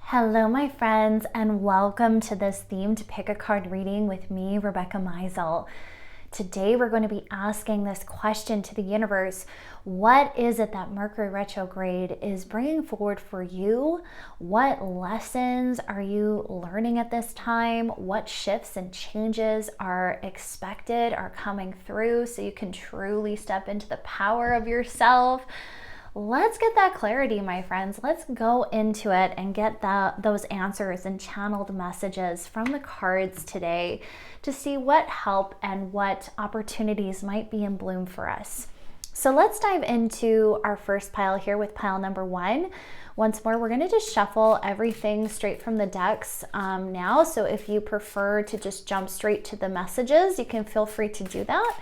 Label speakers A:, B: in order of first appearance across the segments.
A: Hello, my friends, and welcome to this themed pick a card reading with me, Rebecca Meisel. Today, we're going to be asking this question to the universe. What is it that Mercury Retrograde is bringing forward for you? What lessons are you learning at this time? What shifts and changes are expected, are coming through so you can truly step into the power of yourself? Let's get that clarity, my friends. Let's go into it and get those answers and channeled messages from the cards today to see what help and what opportunities might be in bloom for us. So let's dive into our first pile here with pile number one. Once more, we're going to just shuffle everything straight from the decks now. So if you prefer to just jump straight to the messages, you can feel free to do that.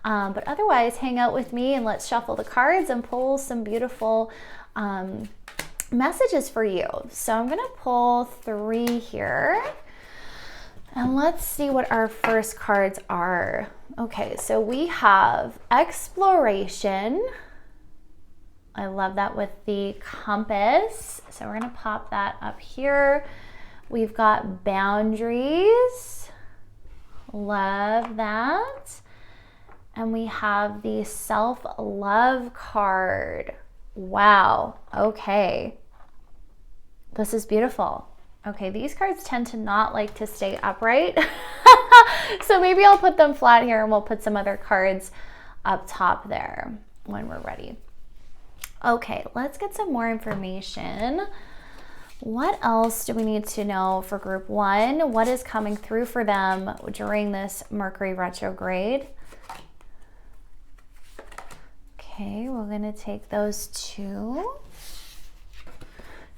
A: But otherwise, hang out with me and let's shuffle the cards and pull some beautiful messages for you. So I'm going to pull three here. And let's see what our first cards are. Okay, so we have exploration. I love that with the compass. So we're going to pop that up here. We've got boundaries. Love that. And we have the self-love card. Wow. Okay. This is beautiful. Okay, these cards tend to not like to stay upright. So maybe I'll put them flat here and we'll put some other cards up top there when we're ready. Okay, let's get some more information. What else do we need to know for group one? What is coming through for them during this Mercury retrograde? Okay, we're going to take those two.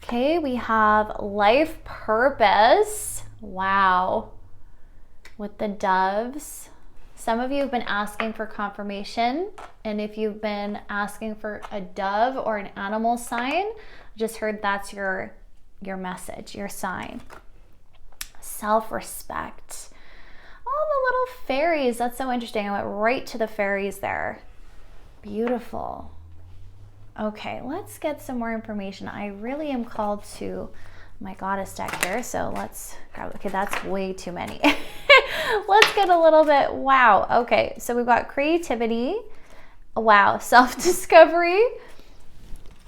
A: Okay, we have life purpose. Wow. With the doves. Some of you have been asking for confirmation, and if you've been asking for a dove or an animal sign, just heard that's your message, your sign. Self-respect. Oh, the little fairies. That's so interesting. I went right to the fairies there. Beautiful. Okay, let's get some more information. I really am called to my goddess deck here, so let's grab, okay, that's way too many. Let's get a little bit, wow. Okay, so we've got creativity. Wow, self-discovery.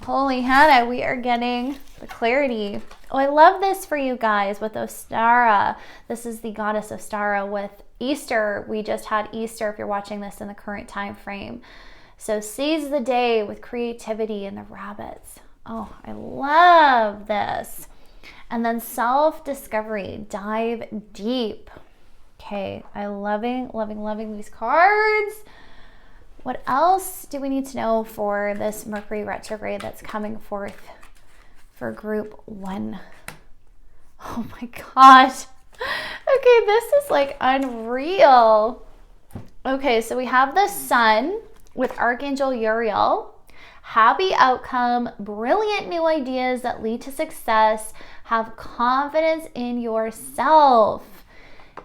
A: Holy Hannah, we are getting the clarity. Oh, I love this for you guys with Ostara. This is the goddess Ostara with Easter. We just had Easter if you're watching this in the current time frame. So seize the day with creativity and the rabbits. Oh, I love this. And then self-discovery, dive deep. Okay, I'm loving these cards. What else do we need to know for this Mercury retrograde that's coming forth for group one? Oh my gosh. Okay, this is like unreal. Okay, so we have the sun with Archangel Uriel. Happy outcome, brilliant new ideas that lead to success. Have confidence in yourself.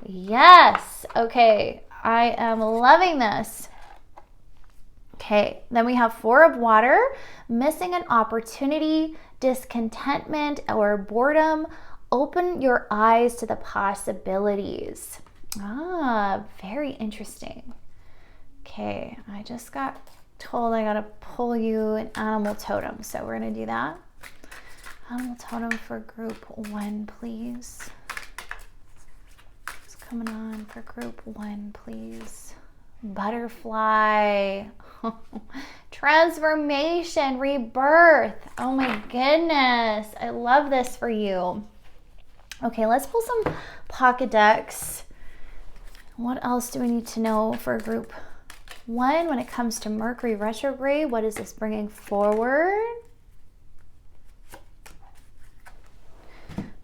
A: Yes. Okay, I am loving this. Okay, then we have Four of Water, missing an opportunity, discontentment, or boredom. Open your eyes to the possibilities. Ah, very interesting. Okay, I just got told I gotta pull you an animal totem, so we're gonna do that. Animal totem for group one, please. What's coming on for group one, please? Butterfly. Transformation, rebirth. Oh my goodness, I love this for you. Okay, let's pull some pocket decks. What else do we need to know for group one when it comes to Mercury retrograde? What is this bringing forward?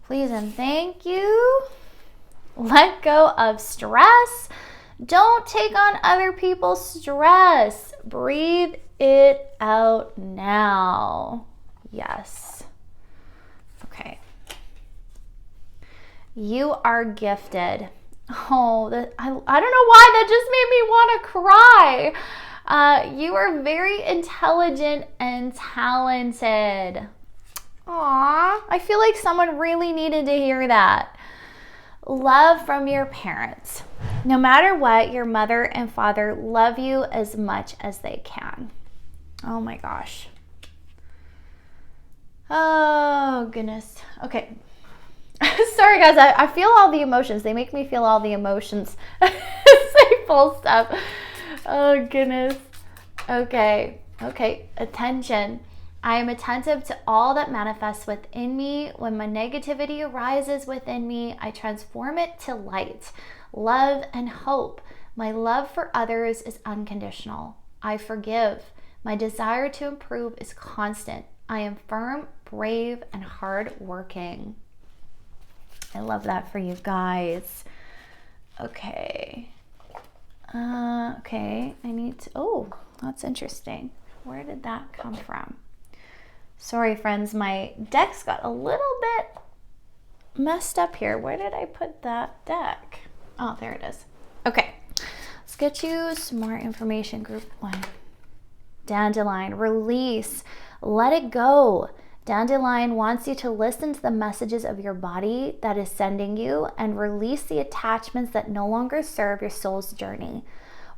A: Please and thank you. Let go of stress. Don't take on other people's stress. Breathe it out now. Yes. Okay. You are gifted. Oh, I don't know why that just made me want to cry. You are very intelligent and talented. Aw, I feel like someone really needed to hear that. Love from your parents. No matter what, your mother and father love you as much as they can. Oh my gosh. Oh goodness. Okay. Sorry guys, I feel all the emotions. They make me feel all the emotions. Say full stuff. Oh goodness. Okay. Attention. I am attentive to all that manifests within me. When my negativity arises within me, I transform it to light, love, and hope. My love for others is unconditional. I forgive. My desire to improve is constant. I am firm, brave, and hardworking. I love that for you guys. Okay. Okay, I need to, oh, that's interesting. Where did that come from? Sorry, friends, my deck's got a little bit messed up here. Where did I put that deck? Oh, there it is. Okay, let's get you some more information. Group 1. Dandelion, release, let it go. Dandelion wants you to listen to the messages of your body that is sending you and release the attachments that no longer serve your soul's journey.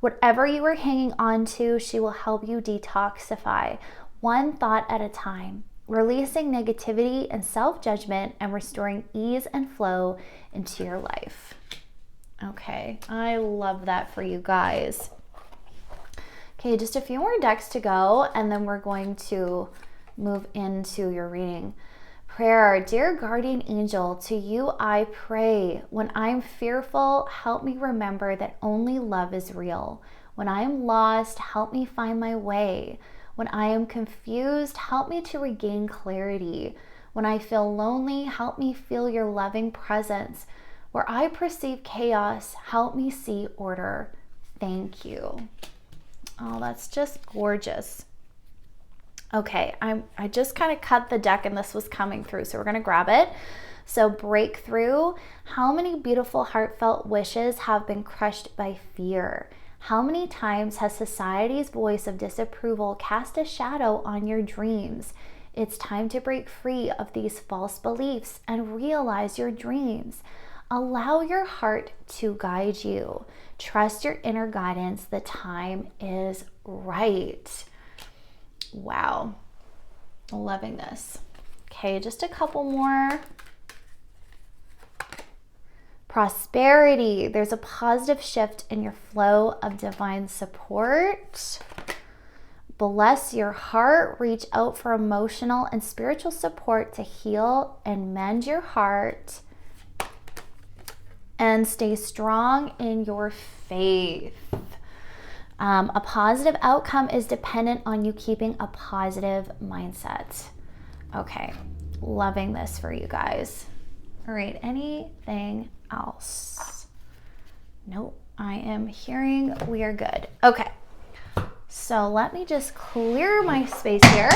A: Whatever you are hanging on to, she will help you detoxify, one thought at a time, releasing negativity and self-judgment and restoring ease and flow into your life. Okay, I love that for you guys. Okay, just a few more decks to go, and then we're going to move into your reading. Prayer. Dear guardian angel, to you I pray. When I'm fearful, help me remember that only love is real. When I am lost, help me find my way. When I am confused, help me to regain clarity. When I feel lonely, help me feel your loving presence. Where I perceive chaos, help me see order. Thank you. Oh, that's just gorgeous. Okay, I just kind of cut the deck and this was coming through, so we're going to grab it. So breakthrough. How many beautiful heartfelt wishes have been crushed by fear? How many times has society's voice of disapproval cast a shadow on your dreams? It's time to break free of these false beliefs and realize your dreams. Allow your heart to guide you. Trust your inner guidance. The time is right. Wow, loving this. Okay, just a couple more. Prosperity. There's a positive shift in your flow of divine support. Bless your heart. Reach out for emotional and spiritual support to heal and mend your heart. And stay strong in your faith. A positive outcome is dependent on you keeping a positive mindset. Okay, loving this for you guys. All right, anything else? Nope, I am hearing we are good. Okay, so let me just clear my space here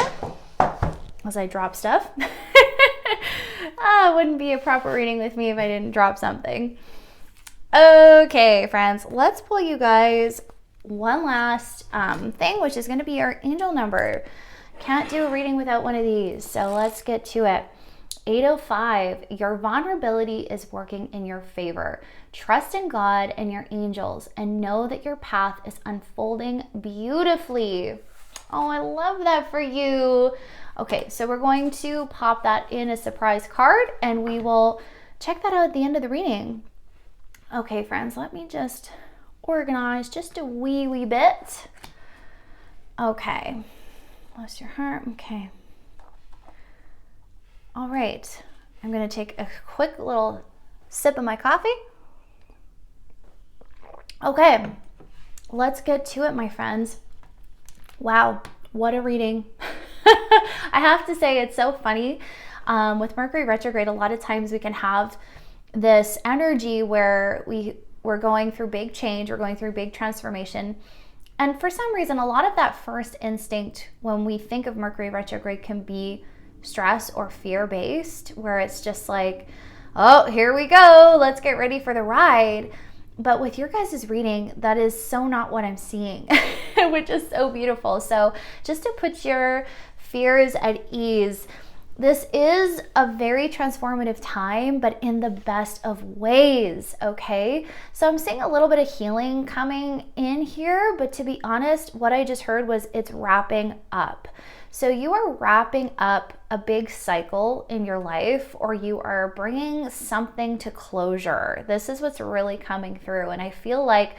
A: as I drop stuff. It wouldn't be a proper reading with me if I didn't drop something. Okay, friends, let's pull you guys one last thing, which is going to be our angel number. Can't do a reading without one of these, so let's get to it. 805, your vulnerability is working in your favor. Trust in God and your angels and know that your path is unfolding beautifully. Oh, I love that for you. Okay, so we're going to pop that in a surprise card and we will check that out at the end of the reading. Okay, friends, let me just organize just a wee bit. Okay, bless your heart. Okay, all right, I'm gonna take a quick little sip of my coffee. Okay, let's get to it, my friends. Wow, what a reading. I have to say, it's so funny. With Mercury retrograde, a lot of times we can have this energy where we're going through big change, we're going through big transformation. And for some reason, a lot of that first instinct when we think of Mercury retrograde can be stress or fear-based, where it's just like, oh, here we go, let's get ready for the ride. But with your guys' reading, that is so not what I'm seeing, which is so beautiful. So just to put your fears at ease, This is a very transformative time, but in the best of ways, okay? So I'm seeing a little bit of healing coming in here, but to be honest, what I just heard was it's wrapping up. So you are wrapping up a big cycle in your life, or you are bringing something to closure. This is what's really coming through. And I feel like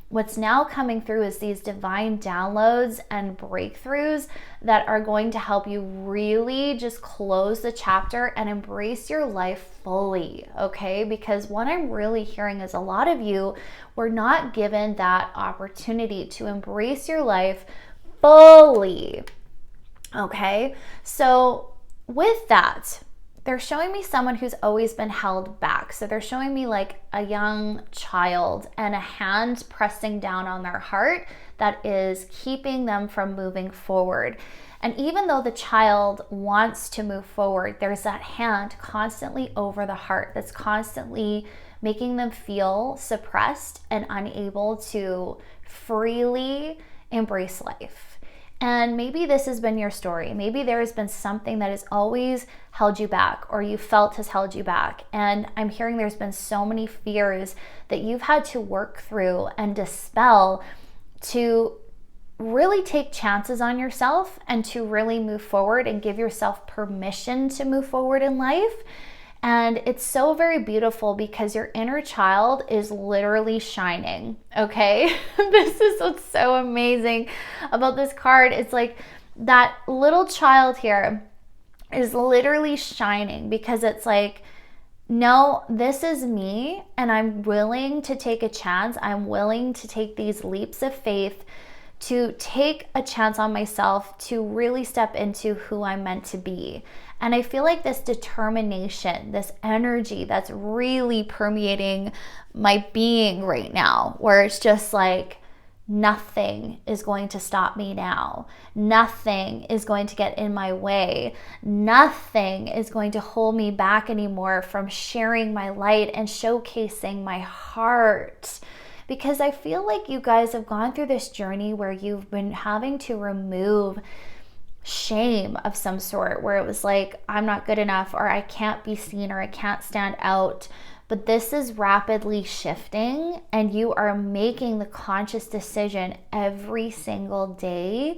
A: what's now coming through is these divine downloads and breakthroughs that are going to help you really just close the chapter and embrace your life fully, okay? Because what I'm really hearing is a lot of you were not given that opportunity to embrace your life fully, okay? So with that, they're showing me someone who's always been held back. So they're showing me like a young child and a hand pressing down on their heart that is keeping them from moving forward. And even though the child wants to move forward, there's that hand constantly over the heart that's constantly making them feel suppressed and unable to freely embrace life. And maybe this has been your story. Maybe there has been something that has always held you back, or you felt has held you back. And I'm hearing there's been so many fears that you've had to work through and dispel to really take chances on yourself and to really move forward and give yourself permission to move forward in life. And it's so very beautiful because your inner child is literally shining, okay? This is what's so amazing about this card. It's like that little child here is literally shining because it's like, no, this is me and I'm willing to take a chance. I'm willing to take these leaps of faith, to take a chance on myself, to really step into who I'm meant to be. And I feel like this determination, this energy that's really permeating my being right now, where it's just like, nothing is going to stop me now. Nothing is going to get in my way. Nothing is going to hold me back anymore from sharing my light and showcasing my heart. Because I feel like you guys have gone through this journey where you've been having to remove shame of some sort, where it was like, I'm not good enough, or I can't be seen, or I can't stand out. But this is rapidly shifting, and you are making the conscious decision every single day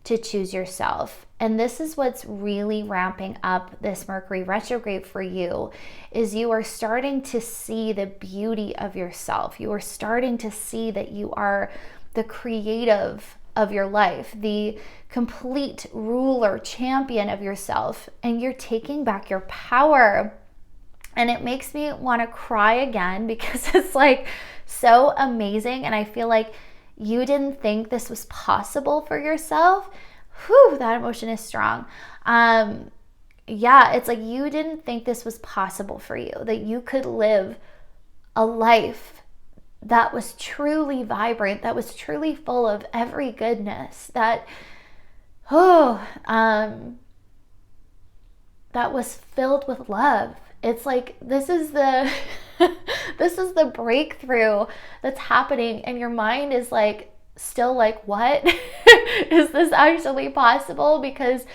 A: to choose yourself. And this is what's really ramping up this Mercury retrograde for you, is you are starting to see the beauty of yourself. You are starting to see that you are the creative of your life, the complete ruler, champion of yourself, and you're taking back your power. And it makes me want to cry again because it's like so amazing. And I feel like you didn't think this was possible for yourself. Whew, that emotion is strong. Yeah, it's like you didn't think this was possible for you, that you could live a life that was truly vibrant, that was truly full of every goodness, that was filled with love. It's like this is the this is the breakthrough that's happening, and your mind is like still like, what? Is this actually possible? Because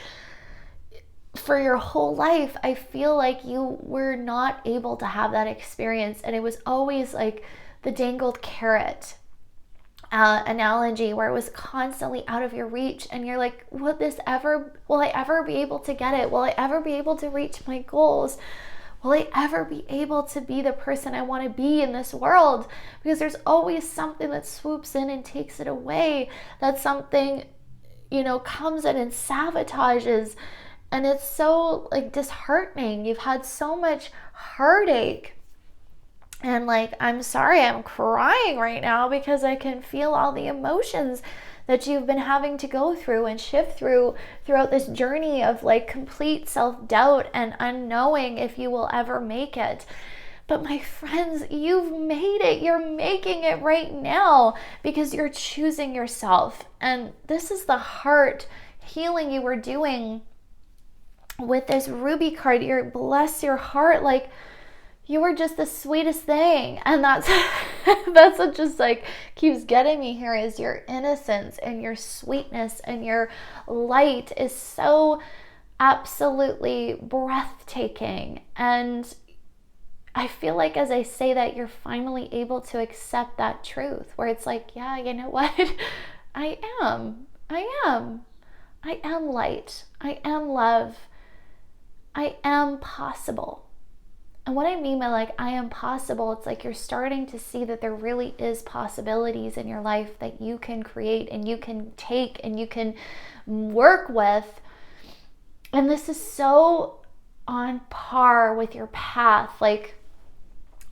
A: for your whole life, I feel like you were not able to have that experience, and it was always like the dangled carrot analogy, where it was constantly out of your reach, and you're like, will I ever be able to get it? Will I ever be able to reach my goals? Will I ever be able to be the person I want to be in this world? Because there's always something that swoops in and takes it away. That something, comes in and sabotages. And it's so like disheartening. You've had so much heartache. And like, I'm sorry, I'm crying right now because I can feel all the emotions that you've been having to go through and shift throughout this journey of like complete self-doubt and unknowing if you will ever make it. But my friends, you've made it. You're making it right now because you're choosing yourself. And this is the heart healing you were doing with this ruby card. Bless your heart, like you were just the sweetest thing. And that's what just like keeps getting me here, is your innocence and your sweetness and your light is so absolutely breathtaking. And I feel like as I say that, you're finally able to accept that truth where it's like, yeah, you know what? I am light. I am love. I am possible. And what I mean by like, I am possible, it's like you're starting to see that there really is possibilities in your life that you can create and you can take and you can work with. And this is so on par with your path. Like,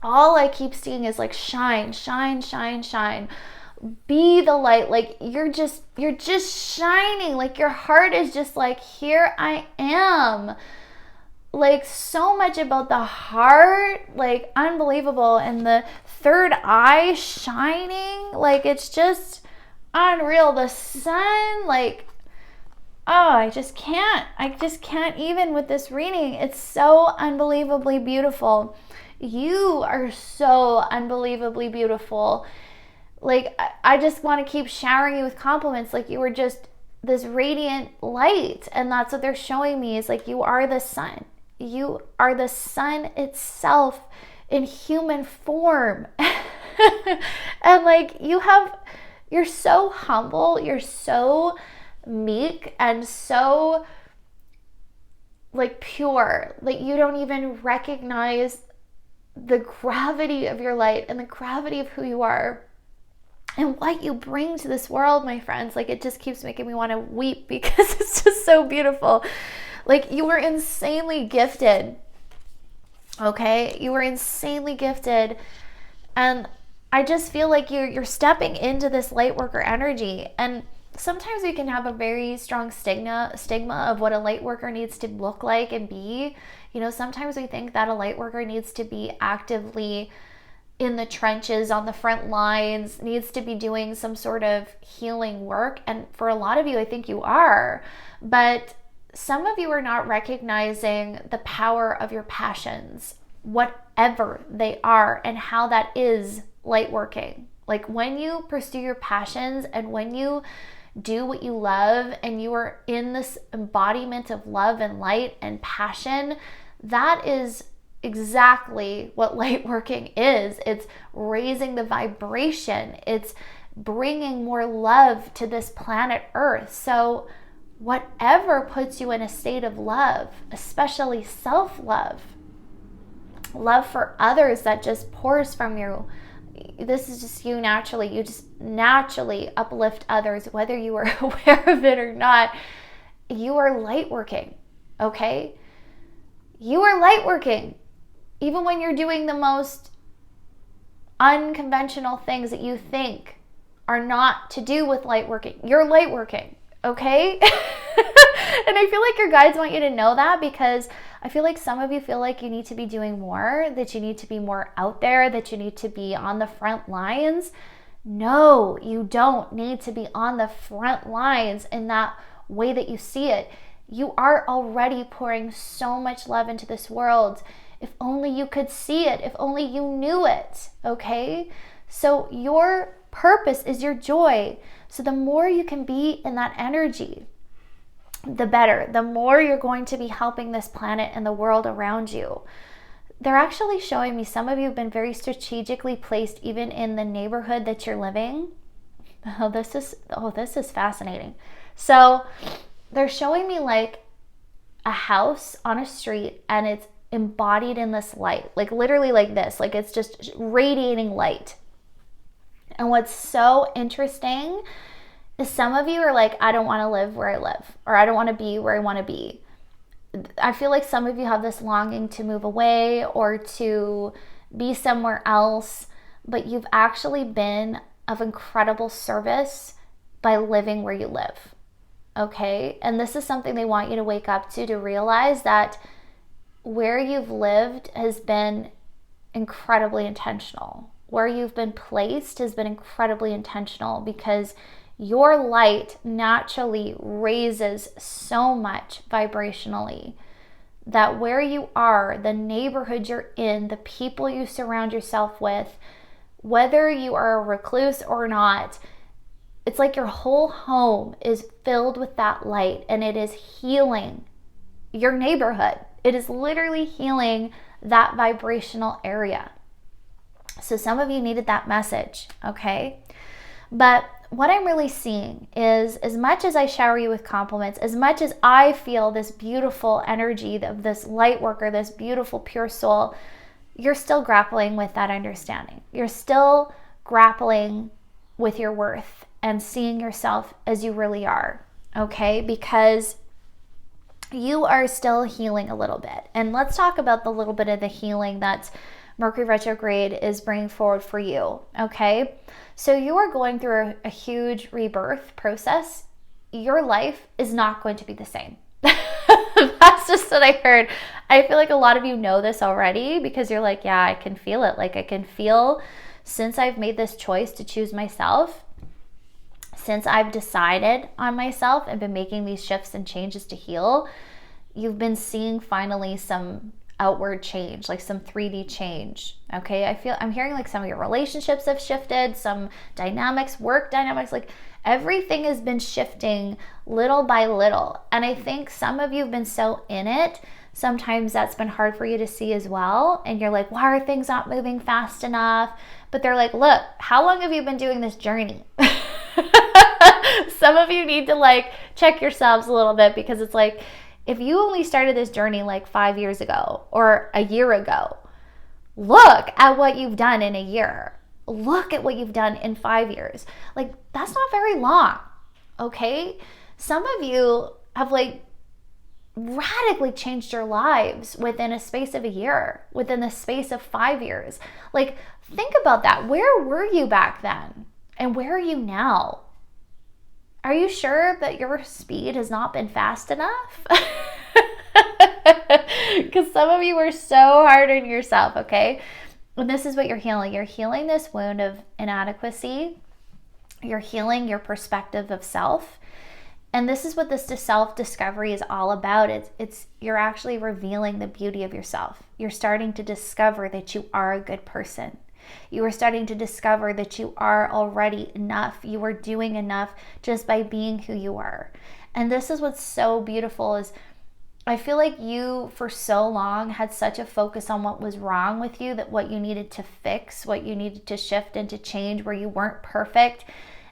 A: all I keep seeing is like shine, shine, shine, shine. Be the light. Like you're just shining. Like your heart is just like, here I am. Like so much about the heart, like unbelievable. And the third eye shining, like it's just unreal. The sun, like, oh, I just can't even with this reading. It's so unbelievably beautiful. You are so unbelievably beautiful. Like, I just want to keep showering you with compliments. Like, you were just this radiant light. And that's what they're showing me is like, you are the sun. You are the sun itself in human form. And like, you're so humble. You're so meek and so like pure. Like, you don't even recognize the gravity of your light and the gravity of who you are and what you bring to this world, my friends. Like, it just keeps making me want to weep because it's just so beautiful. Like, you were insanely gifted. Okay? You were insanely gifted. And I just feel like you're stepping into this light worker energy. And sometimes we can have a very strong stigma of what a light worker needs to look like and be. You know, sometimes we think that a light worker needs to be actively in the trenches, on the front lines, needs to be doing some sort of healing work. And for a lot of you, I think you are. But some of you are not recognizing the power of your passions, whatever they are, and how that is light working. Like, when you pursue your passions and when you do what you love and you are in this embodiment of love and light and passion, that is exactly what light working is. It's raising the vibration. It's bringing more love to this planet Earth. So whatever puts you in a state of love, especially self-love, love for others that just pours from you, this is just you naturally. You just naturally uplift others, whether you are aware of it or not. You are light working, okay? You are light working. Even when you're doing the most unconventional things that you think are not to do with light working, you're light working, okay? And I feel like your guides want you to know that, because I feel like some of you feel like you need to be doing more, that you need to be more out there, that you need to be on the front lines. No, you don't need to be on the front lines in that way that you see it. You are already pouring so much love into this world. If only you could see it, if only you knew it, okay? So your purpose is your joy. So the more you can be in that energy, the better. The more you're going to be helping this planet and the world around you. They're actually showing me some of you have been very strategically placed even in the neighborhood that you're living. This is fascinating. So they're showing me like a house on a street, and it's embodied in this light, like literally like this, like it's just radiating light. And what's so interesting is some of you are like, I don't want to live where I live, or I don't want to be where I want to be. I feel like some of you have this longing to move away or to be somewhere else, but you've actually been of incredible service by living where you live, okay? And this is something they want you to wake up to realize that where you've lived has been incredibly intentional. Where you've been placed has been incredibly intentional, because your light naturally raises so much vibrationally that where you are, the neighborhood you're in, the people you surround yourself with, whether you are a recluse or not, it's like your whole home is filled with that light, and it is healing your neighborhood. It is literally healing that vibrational area. So some of you needed that message, okay? But what I'm really seeing is, as much as I shower you with compliments, as much as I feel this beautiful energy of this light worker, this beautiful pure soul, you're still grappling with that understanding. You're still grappling with your worth and seeing yourself as you really are, okay? Because you are still healing a little bit. And let's talk about the little bit of the healing that Mercury Retrograde is bringing forward for you, okay? So you are going through a huge rebirth process. Your life is not going to be the same. That's just what I heard. I feel like a lot of you know this already because you're like, yeah, I can feel it. Like I can feel, since I've made this choice to choose myself, since I've decided on myself and been making these shifts and changes to heal, you've been seeing finally some outward change, like some 3D change. Okay, I'm hearing like some of your relationships have shifted, some dynamics, work dynamics, like everything has been shifting little by little. And I think some of you have been so in it, sometimes that's been hard for you to see as well. And you're like, why are things not moving fast enough? But they're like, look, how long have you been doing this journey? Some of you need to like check yourselves a little bit, because it's like, if you only started this journey like 5 years ago or a year ago, look at what you've done in a year. Look at what you've done in 5 years. Like, that's not very long, okay? Some of you have like radically changed your lives within a space of a year, within the space of 5 years. Like, think about that. Where were you back then? And where are you now? Are you sure that your speed has not been fast enough? Because some of you are so hard on yourself, okay? And this is what you're healing. You're healing this wound of inadequacy. You're healing your perspective of self. And this is what this self-discovery is all about. It's you're actually revealing the beauty of yourself. You're starting to discover that you are a good person. You are starting to discover that you are already enough. You are doing enough just by being who you are. And this is what's so beautiful is I feel like you for so long had such a focus on what was wrong with you, that what you needed to fix, what you needed to shift and to change, where you weren't perfect.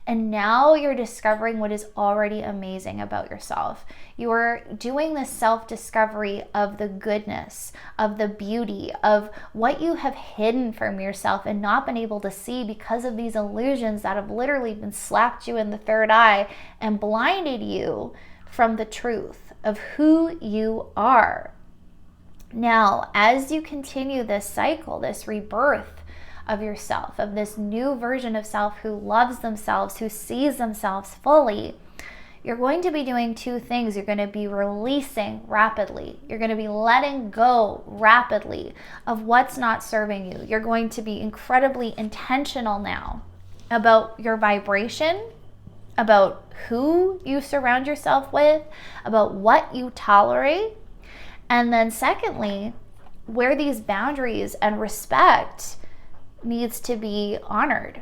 A: And now you're discovering what is already amazing about yourself. You are doing this self-discovery of the goodness, of the beauty, of what you have hidden from yourself and not been able to see because of these illusions that have literally been slapped you in the third eye and blinded you from the truth of who you are. Now, as you continue this cycle, this rebirth of yourself, of this new version of self who loves themselves, who sees themselves fully, you're going to be doing two things. You're going to be releasing rapidly. You're going to be letting go rapidly of what's not serving you. You're going to be incredibly intentional now about your vibration, about who you surround yourself with, about what you tolerate. And then secondly, where these boundaries and respect needs to be honored.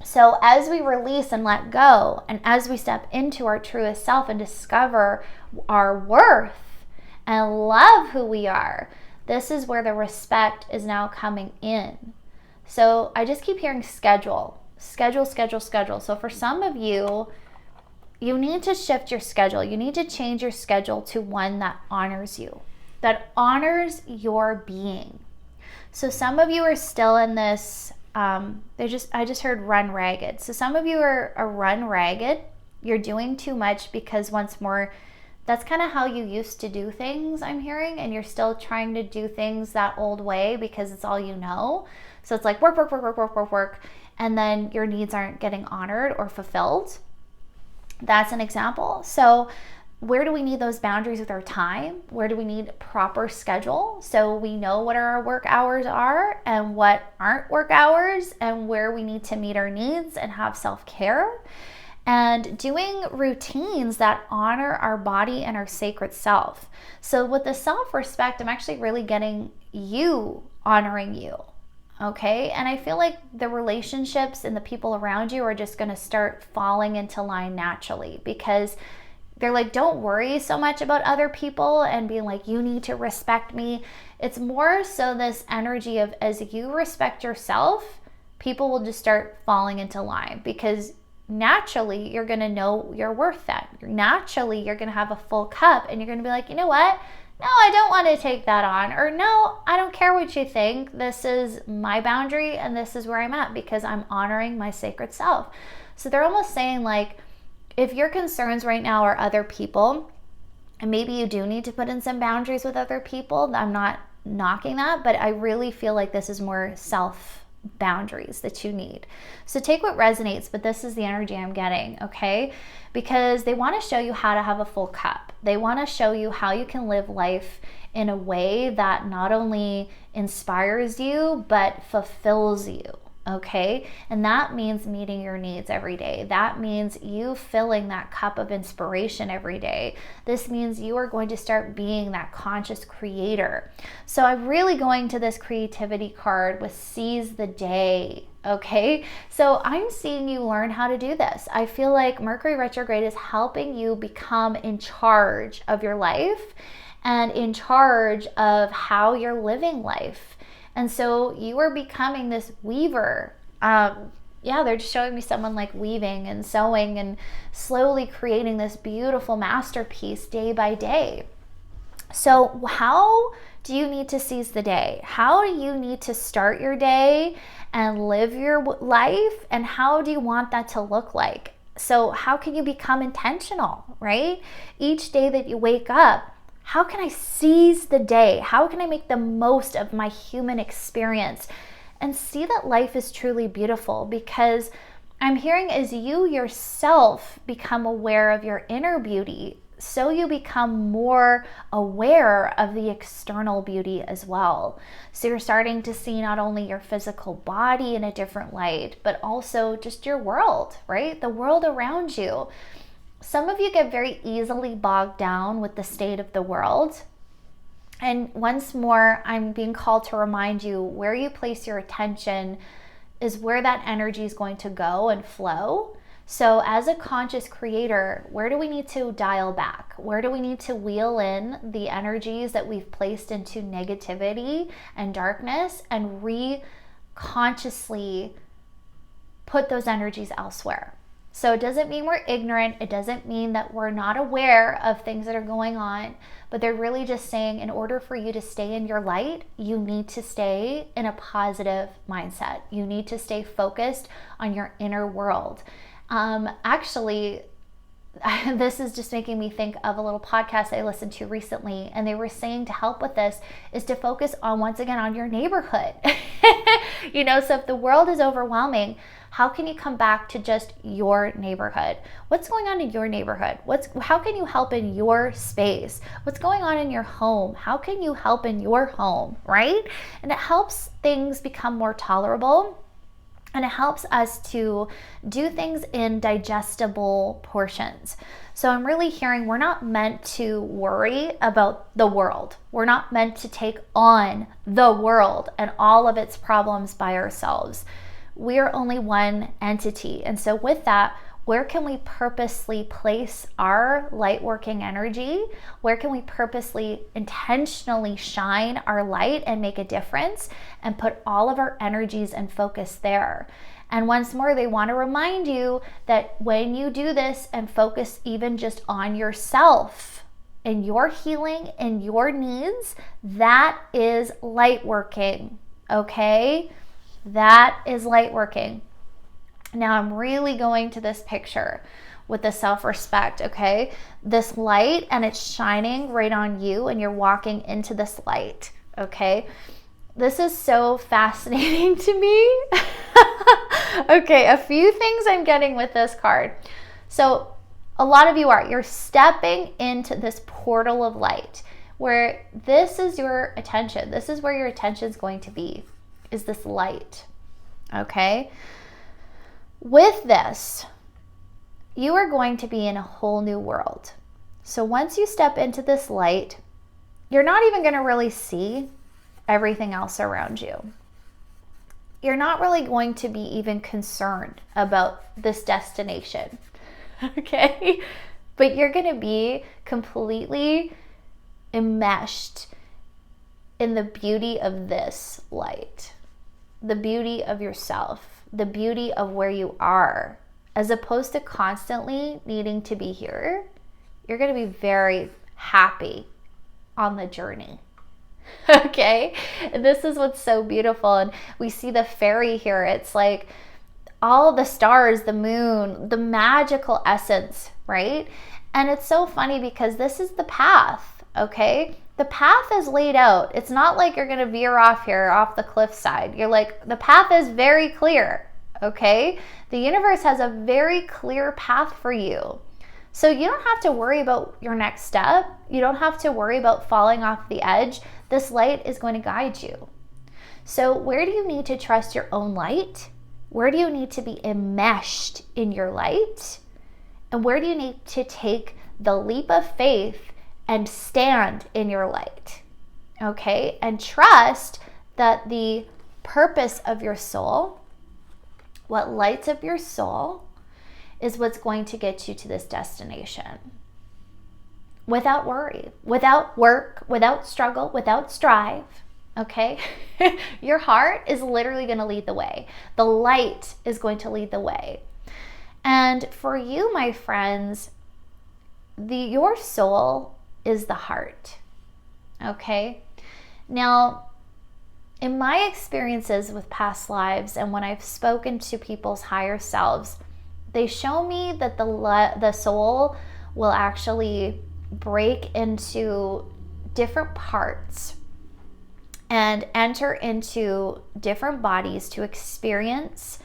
A: So as we release and let go, and as we step into our truest self and discover our worth and love who we are, this is where the respect is now coming in. So I just keep hearing schedule. So for some of you, you need to shift your schedule. You need to change your schedule to one that honors you, that honors your being. So some of you are still in this, I just heard run ragged. So some of you are run ragged. You're doing too much because once more, that's kind of how you used to do things, I'm hearing, and you're still trying to do things that old way because it's all you know. So it's like work, and then your needs aren't getting honored or fulfilled. That's an example. So where do we need those boundaries with our time? Where do we need proper schedule so we know what our work hours are and what aren't work hours, and where we need to meet our needs and have self-care, and doing routines that honor our body and our sacred self. So with the self-respect, I'm actually really getting you honoring you. Okay, and I feel like the relationships and the people around you are just going to start falling into line naturally, because They're like, don't worry so much about other people and being like, you need to respect me. It's more so this energy of, as you respect yourself, people will just start falling into line, because naturally you're going to know your worth then. Naturally, you're going to have a full cup and you're going to be like, you know what? No, I don't want to take that on. Or no, I don't care what you think. This is my boundary and this is where I'm at, because I'm honoring my sacred self. So they're almost saying like, if your concerns right now are other people, and maybe you do need to put in some boundaries with other people, I'm not knocking that, but I really feel like this is more self boundaries that you need. So take what resonates, but this is the energy I'm getting, okay? Because they want to show you how to have a full cup. They want to show you how you can live life in a way that not only inspires you, but fulfills you. Okay. And that means meeting your needs every day. That means you filling that cup of inspiration every day. This means you are going to start being that conscious creator. So I'm really going to this creativity card with seize the day. Okay. So I'm seeing you learn how to do this. I feel like Mercury retrograde is helping you become in charge of your life and in charge of how you're living life. And so you are becoming this weaver. They're just showing me someone like weaving and sewing and slowly creating this beautiful masterpiece day by day. So how do you need to seize the day? How do you need to start your day and live your life? And how do you want that to look like? So how can you become intentional, right? Each day that you wake up, how can I seize the day? How can I make the most of my human experience and see that life is truly beautiful? Because I'm hearing as you yourself become aware of your inner beauty, so you become more aware of the external beauty as well. So you're starting to see not only your physical body in a different light, but also just your world, right? The world around you. Some of you get very easily bogged down with the state of the world. And once more, I'm being called to remind you, where you place your attention is where that energy is going to go and flow. So as a conscious creator, where do we need to dial back? Where do we need to wheel in the energies that we've placed into negativity and darkness and consciously put those energies elsewhere? So it doesn't mean we're ignorant. It doesn't mean that we're not aware of things that are going on, but they're really just saying, in order for you to stay in your light, you need to stay in a positive mindset. You need to stay focused on your inner world. Actually, this is just making me think of a little podcast I listened to recently, and they were saying to help with this is to focus on, once again, on your neighborhood. So if the world is overwhelming, how can you come back to just your neighborhood? What's going on in your neighborhood? How can you help in your space? What's going on in your home? How can you help in your home, right? And it helps things become more tolerable. And it helps us to do things in digestible portions. So I'm really hearing we're not meant to worry about the world. We're not meant to take on the world and all of its problems by ourselves. We are only one entity. And so with that, where can we purposely place our light working energy? Where can we purposely, intentionally shine our light and make a difference and put all of our energies and focus there? And once more, they want to remind you that when you do this and focus even just on yourself and your healing and your needs, that is light working, okay? That is light working. Now I'm really going to this picture with the self-respect, okay? This light, and it's shining right on you, and you're walking into this light, okay? This is so fascinating to me. Okay, a few things I'm getting with this card. So a lot of you're stepping into this portal of light where this is your attention. This is where your attention is going to be, is this light, okay? With this, you are going to be in a whole new world. So once you step into this light, you're not even going to really see everything else around you. You're not really going to be even concerned about this destination, okay? but you're going to be completely enmeshed in the beauty of this light, the beauty of yourself, the beauty of where you are, as opposed to constantly needing to be here. You're going to be very happy on the journey. Okay? And this is what's so beautiful. And we see the fairy here. It's like all the stars, the moon, the magical essence, right? And it's so funny because this is the path, okay? The path is laid out. It's not like you're going to veer off here, off the cliffside. You're like, the path is very clear, okay? The universe has a very clear path for you. So you don't have to worry about your next step. You don't have to worry about falling off the edge. This light is going to guide you. So where do you need to trust your own light? Where do you need to be enmeshed in your light? And where do you need to take the leap of faith and stand in your light? Okay? And trust that the purpose of your soul, what lights up your soul, is what's going to get you to this destination. Without worry, without work, without struggle, without strive. Okay? Your heart is literally going to lead the way. The light is going to lead the way. And for you, my friends, your soul is the heart. Okay? Now, in my experiences with past lives and when I've spoken to people's higher selves, they show me that the soul will actually break into different parts and enter into different bodies to experience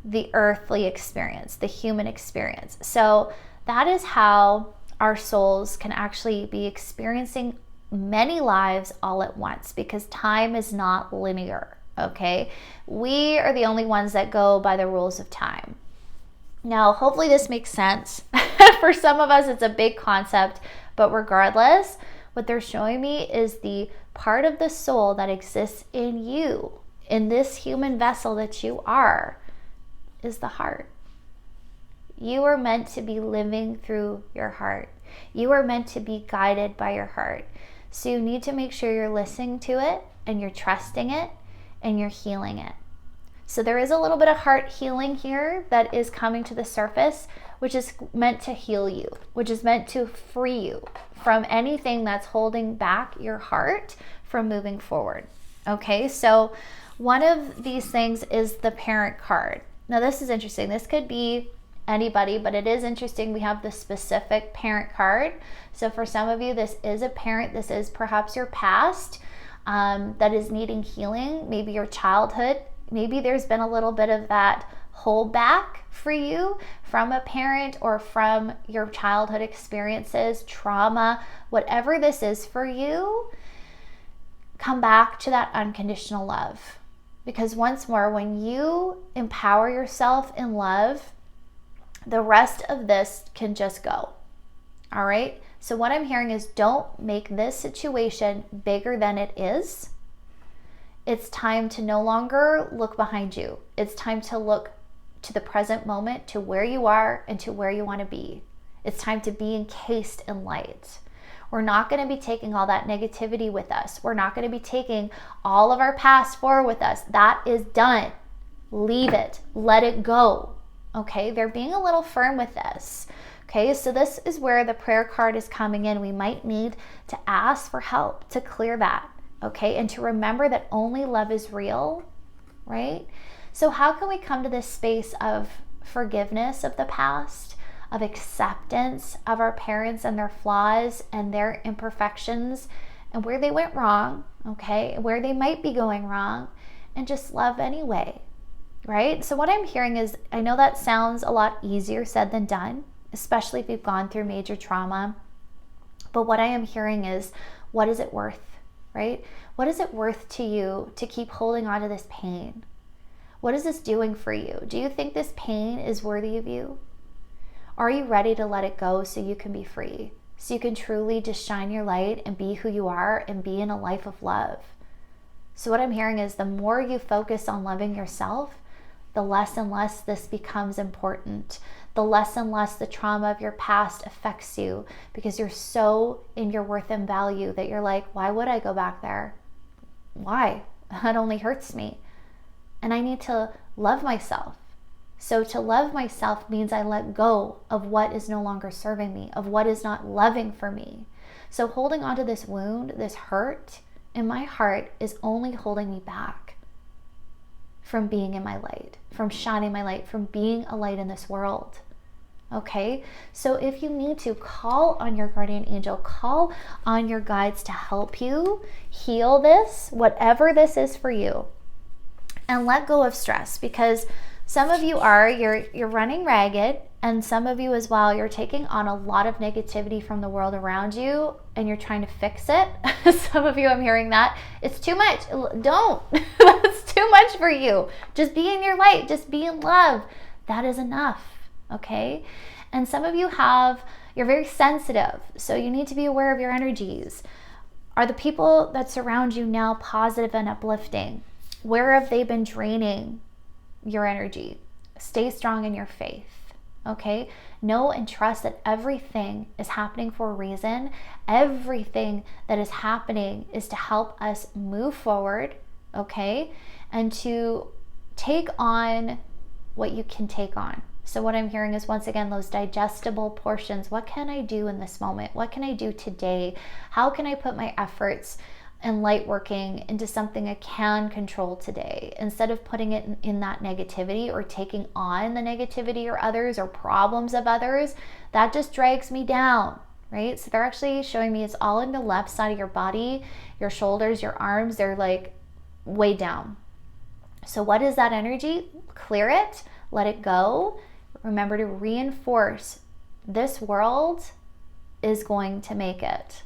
A: the earthly experience, the human experience. So that is how our souls can actually be experiencing many lives all at once, because time is not linear, okay? We are the only ones that go by the rules of time. Now, hopefully this makes sense. For some of us, it's a big concept, but regardless, what they're showing me is the part of the soul that exists in you, in this human vessel that you are, is the heart. You are meant to be living through your heart. You are meant to be guided by your heart. So you need to make sure you're listening to it and you're trusting it and you're healing it. So there is a little bit of heart healing here that is coming to the surface, which is meant to heal you, which is meant to free you from anything that's holding back your heart from moving forward. Okay, so one of these things is the parent card. Now this is interesting. This could be anybody, but it is interesting. We have the specific parent card. So for some of you, this is a parent. This is perhaps your past that is needing healing, maybe your childhood. Maybe there's been a little bit of that holdback for you from a parent or from your childhood experiences, trauma, whatever this is for you. Come back to that unconditional love. Because once more, when you empower yourself in love, the rest of this can just go. All right? So what I'm hearing is, don't make this situation bigger than it is. It's time to no longer look behind you. It's time to look to the present moment, to where you are and to where you want to be. It's time to be encased in light. We're not going to be taking all that negativity with us. We're not going to be taking all of our past forward with us. That is done. Leave it. Let it go. Okay? They're being a little firm with this. Okay? So this is where the prayer card is coming in. We might need to ask for help to clear that. Okay? And to remember that only love is real. Right? So how can we come to this space of forgiveness of the past, of acceptance of our parents and their flaws and their imperfections and where they went wrong, okay, where they might be going wrong, and just love anyway, right? So what I'm hearing is, I know that sounds a lot easier said than done, especially if you've gone through major trauma, but what I am hearing is, what is it worth, right? What is it worth to you to keep holding on to this pain? What is this doing for you? Do you think this pain is worthy of you? Are you ready to let it go so you can be free? So you can truly just shine your light and be who you are and be in a life of love. So what I'm hearing is, the more you focus on loving yourself, the less and less this becomes important. The the less and less the trauma of your past affects you, because you're so in your worth and value that you're like, why would I go back there? Why? That only hurts me. And I need to love myself. So to love myself means I let go of what is no longer serving me, of what is not loving for me. So holding onto this wound, this hurt in my heart, is only holding me back from being in my light, from shining my light, from being a light in this world. Okay? So if you need to, call on your guardian angel, call on your guides to help you heal this, whatever this is for you, and let go of stress, because some of you you're running ragged, and some of you as well, you're taking on a lot of negativity from the world around you and you're trying to fix it. Some of you, I'm hearing that. It's too much. Don't. That's too much for you. Just be in your light. Just be in love. That is enough. Okay? And some of you you're very sensitive, so you need to be aware of your energies. Are the people that surround you now positive and uplifting? Where have they been draining your energy? Stay strong in your faith. Okay? Know and trust that everything is happening for a reason. Everything that is happening is to help us move forward, okay? And to take on what you can take on. So what I'm hearing is, once again, those digestible portions. What can I do in this moment? What can I do today? How can I put my efforts and light working into something I can control today, instead of putting it in that negativity or taking on the negativity or others or problems of others? That just drags me down, right? So they're actually showing me it's all in the left side of your body, your shoulders, your arms, they're like way down. So what is that energy? Clear it, let it go. Remember to reinforce this world is going to make it.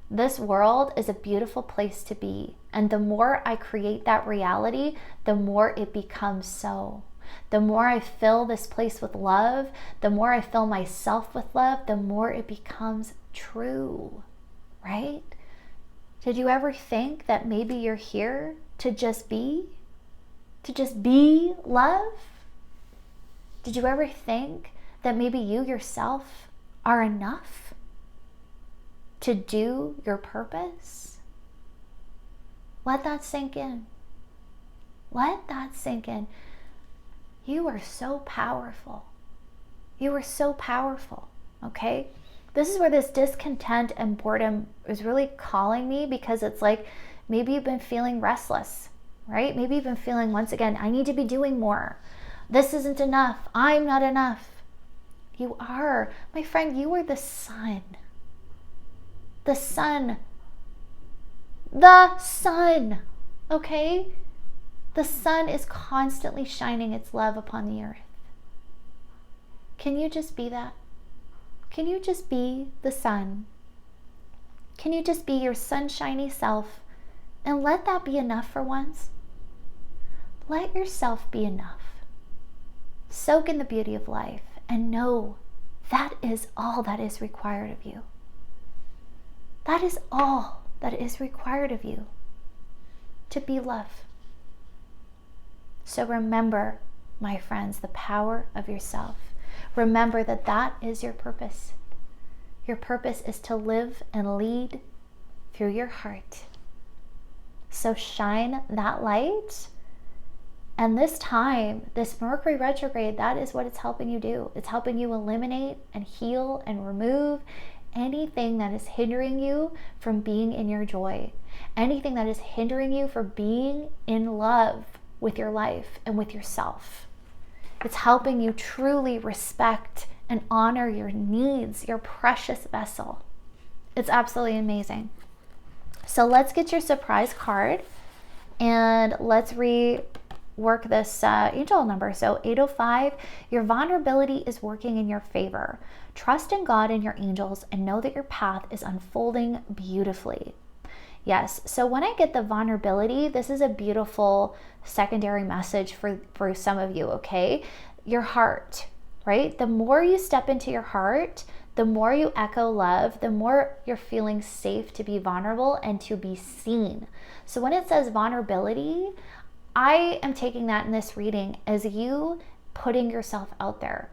A: This world is a beautiful place to be. And the more I create that reality, the more it becomes so. The more I fill this place with love, the more I fill myself with love, the more it becomes true, right? Did you ever think that maybe you're here to just be? To just be love? Did you ever think that maybe you yourself are enough to do your purpose? Let that sink in. Let that sink in. You are so powerful. You are so powerful, okay? This is where this discontent and boredom is really calling me, because it's like maybe you've been feeling restless, right? Maybe you've been feeling, once again, I need to be doing more. This isn't enough. I'm not enough. You are. My friend, you are the sun. The sun. The sun. Okay? The sun is constantly shining its love upon the earth. Can you just be that? Can you just be the sun? Can you just be your sunshiny self and let that be enough for once? Let yourself be enough. Soak in the beauty of life and know that is all that is required of you. That is all that is required of you, to be love. So remember, my friends, the power of yourself. Remember that that is your purpose. Your purpose is to live and lead through your heart. So shine that light. And this time, this Mercury retrograde, that is what it's helping you do. It's helping you eliminate and heal and remove anything that is hindering you from being in your joy. Anything that is hindering you from being in love with your life and with yourself. It's helping you truly respect and honor your needs, your precious vessel. It's absolutely amazing. So let's get your surprise card and let's rework this angel number. So 805, your vulnerability is working in your favor. Trust in God and your angels and know that your path is unfolding beautifully. Yes, so when I get the vulnerability, this is a beautiful secondary message for some of you, okay? Your heart, right? The more you step into your heart, the more you echo love, the more you're feeling safe to be vulnerable and to be seen. So when it says vulnerability, I am taking that in this reading as you putting yourself out there.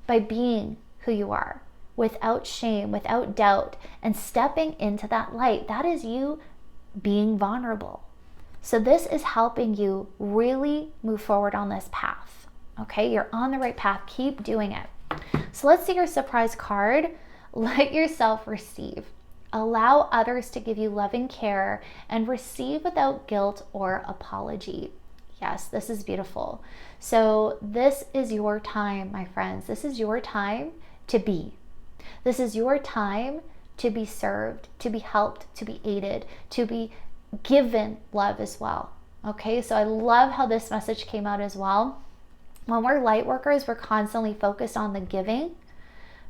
A: by being who you are without shame, without doubt, and stepping into that light. That is you being vulnerable. So this is helping you really move forward on this path. Okay, you're on the right path. Keep doing it. So let's see your surprise card. Let yourself receive. Allow others to give you loving care and receive without guilt or apology. Yes, this is beautiful. So this is your time, my friends. This is your time to be. This is your time to be served, to be helped, to be aided, to be given love as well. Okay, so I love how this message came out as well. When we're light workers, we're constantly focused on the giving,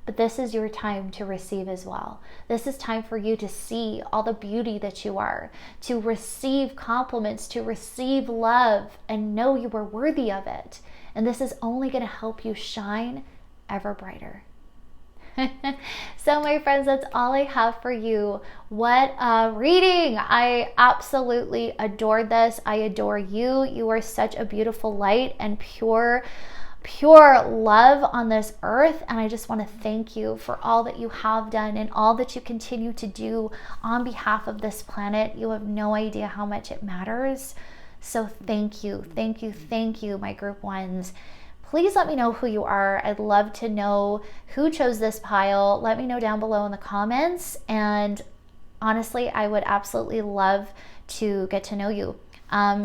A: but this is your time to receive as well. This is time for you to see all the beauty that you are, to receive compliments, to receive love, and know you are worthy of it. And this is only going to help you shine ever brighter. So my friends, that's all I have for you. What a reading. I absolutely adored this. I adore you. You are such a beautiful light and pure love on this earth. And I just want to thank you for all that you have done and all that you continue to do on behalf of this planet. You have no idea how much it matters. So thank you, thank you, thank you, my group ones. Please let me know who you are. I'd love to know who chose this pile. Let me know down below in the comments. And honestly, I would absolutely love to get to know you.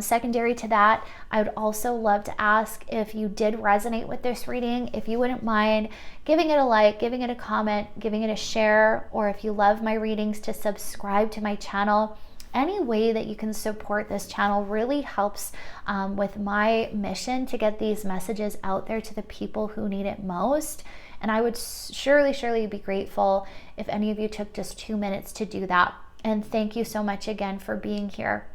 A: Secondary to that, I would also love to ask if you did resonate with this reading, if you wouldn't mind giving it a like, giving it a comment, giving it a share, or if you love my readings, to subscribe to my channel. Any way that you can support this channel really helps with my mission to get these messages out there to the people who need it most. And I would surely be grateful if any of you took just 2 minutes to do that. And thank you so much again for being here.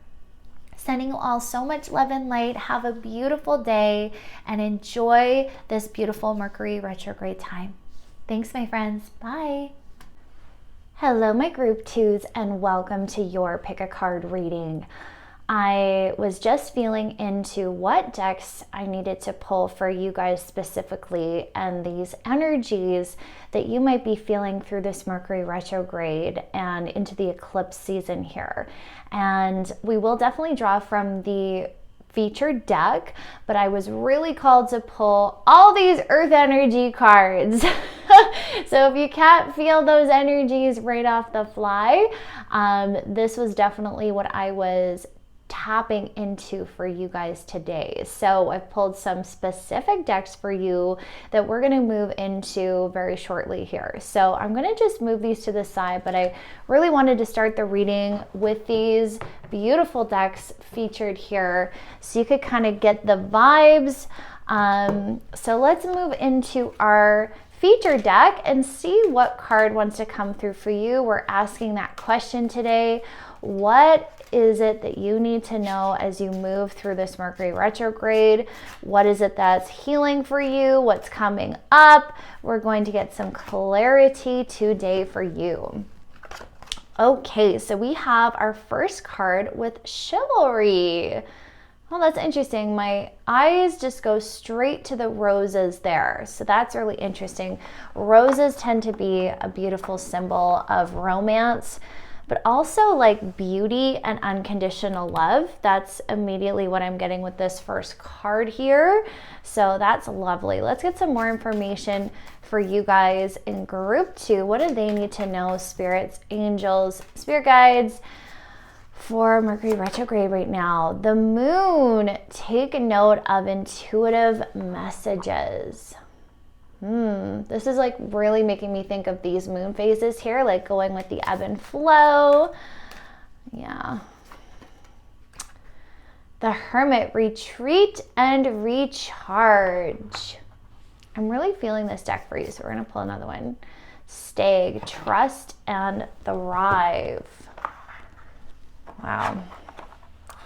A: Sending you all so much love and light. Have a beautiful day and enjoy this beautiful Mercury retrograde time. Thanks, my friends. Bye. Hello, my group twos, and welcome to your pick a card reading. I was just feeling into what decks I needed to pull for you guys specifically, and these energies that you might be feeling through this Mercury retrograde and into the eclipse season here. And we will definitely draw from the featured deck, but I was really called to pull all these earth energy cards. So if you can't feel those energies right off the fly, this was definitely what I was tapping into for you guys today. So I've pulled some specific decks for you that we're going to move into very shortly here. So I'm going to just move these to the side, but I really wanted to start the reading with these beautiful decks featured here so you could kind of get the vibes. So let's move into our feature deck and see what card wants to come through for you. We're asking that question today. What is it that you need to know as you move through this Mercury retrograde? What is it that's healing for you? What's coming up? We're going to get some clarity today for you. Okay, so we have our first card with chivalry. Well, that's interesting. My eyes just go straight to the roses there. So that's really interesting. Roses tend to be a beautiful symbol of romance, but also like beauty and unconditional love. That's immediately what I'm getting with this first card here. So that's lovely. Let's get some more information for you guys in group 2. What do they need to know? Spirits, angels, spirit guides for Mercury retrograde right now. The moon, take note of intuitive messages. This is like really making me think of these moon phases here, like going with the ebb and flow. Yeah. The Hermit, retreat and recharge. I'm really feeling this deck for you, so we're going to pull another one. Stag, trust and thrive. Wow.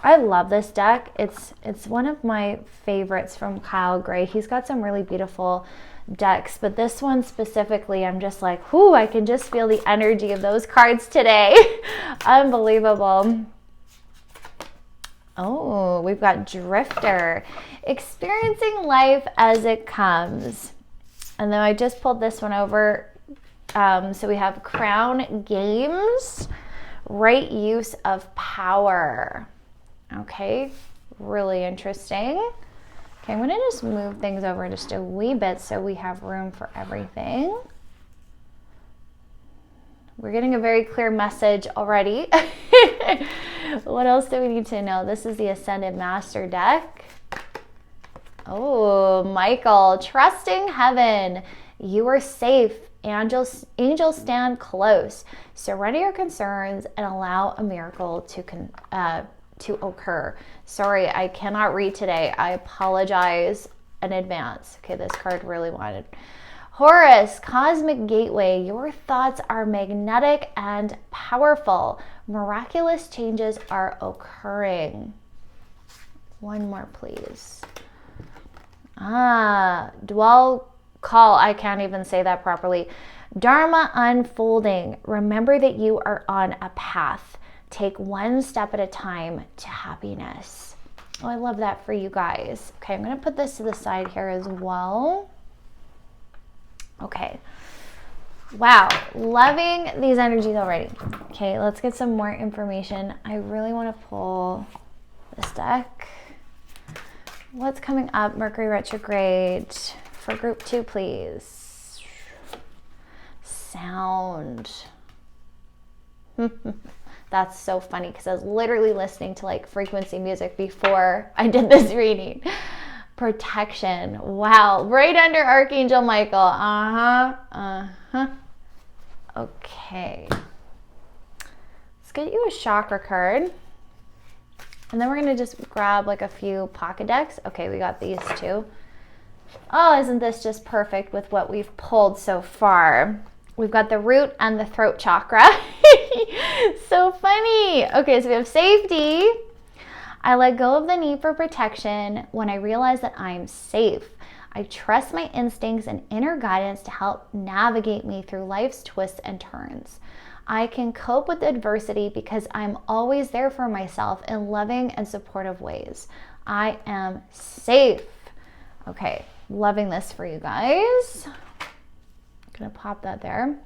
A: I love this deck. It's one of my favorites from Kyle Gray. He's got some really beautiful decks, but this one specifically, I'm just like, whoo, I can just feel the energy of those cards today. Unbelievable. Oh, we've got Drifter, experiencing life as it comes. And then I just pulled this one over. So we have Crown Games, right use of power. Okay, really interesting. Okay, I'm gonna just move things over just a wee bit so we have room for everything. We're getting a very clear message already. What else do we need to know? This is the Ascended Master deck. Oh, Michael, trusting heaven. You are safe. Angels stand close. Surrender your concerns and allow a miracle to occur. Sorry, I cannot read today. I apologize in advance. Okay, this card really wanted. Horus, Cosmic Gateway. Your thoughts are magnetic and powerful. Miraculous changes are occurring. One more, please. Dwell Call. I can't even say that properly. Dharma unfolding. Remember that you are on a path. Take one step at a time to happiness. Oh, I love that for you guys. Okay, I'm going to put this to the side here as well. Okay. Wow, loving these energies already. Okay, let's get some more information. I really want to pull this deck. What's coming up? Mercury Retrograde for group 2, please. Sound. That's so funny because I was literally listening to like frequency music before I did this reading. Protection. Wow, right under Archangel Michael. Okay. Let's get you a chakra card. And then we're going to just grab like a few pocket decks. Okay, we got these two. Oh, isn't this just perfect with what we've pulled so far? We've got the root and the throat chakra. So funny. Okay, so we have safety. I let go of the need for protection when I realize that I'm safe. I trust my instincts and inner guidance to help navigate me through life's twists and turns. I can cope with adversity because I'm always there for myself in loving and supportive ways. I am safe. Okay, loving this for you guys. Gonna pop that there.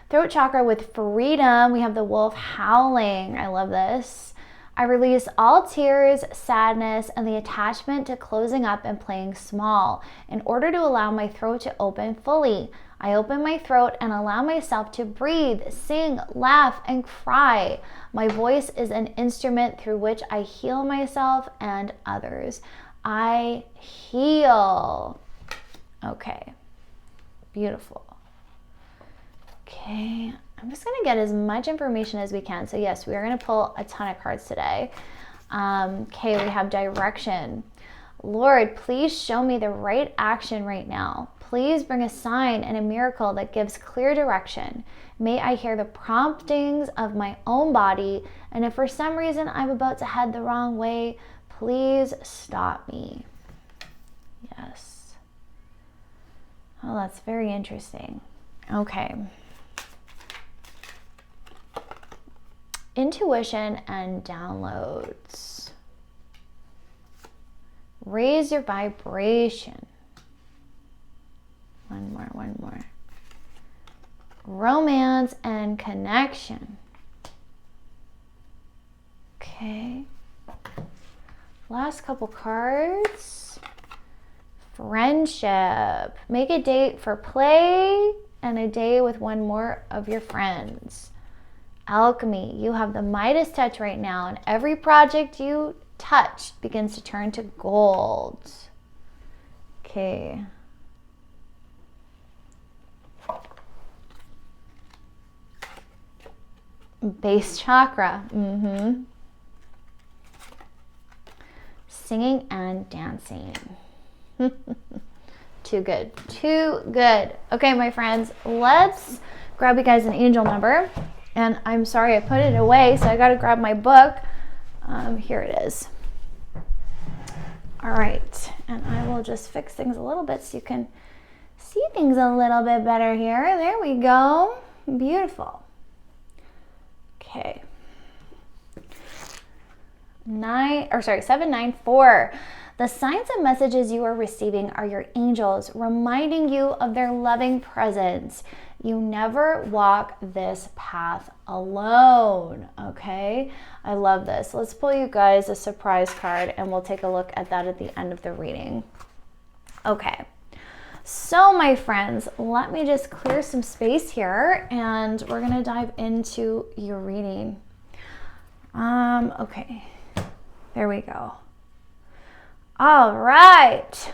A: Throat chakra with freedom. We have the wolf howling. I love this. I release all tears, sadness, and the attachment to closing up and playing small in order to allow my throat to open fully. I open my throat and allow myself to breathe, sing, laugh, and cry. My voice is an instrument through which I heal myself and others. I heal. Okay. Beautiful. Okay. I'm just going to get as much information as we can. So yes, we are going to pull a ton of cards today. Okay, we have direction. Lord, please show me the right action right now. Please bring a sign and a miracle that gives clear direction. May I hear the promptings of my own body, and if for some reason I'm about to head the wrong way, please stop me. Yes. Oh, that's very interesting. Okay. Intuition and downloads. Raise your vibration. One more. Romance and connection. Okay. Last couple cards. Friendship. Make a date for play and a day with one more of your friends. Alchemy. You have the Midas touch right now, and every project you touch begins to turn to gold. Okay. Base chakra. Singing and dancing. Too good. Too good. Okay, my friends, let's grab you guys an angel number. And I'm sorry I put it away, so I got to grab my book. Here it is. All right, and I will just fix things a little bit so you can see things a little bit better here. There we go. Beautiful. Okay. 794. The signs and messages you are receiving are your angels reminding you of their loving presence. You never walk this path alone, okay? I love this. Let's pull you guys a surprise card and we'll take a look at that at the end of the reading. Okay, so my friends, let me just clear some space here and we're gonna dive into your reading. Okay, there we go. All right.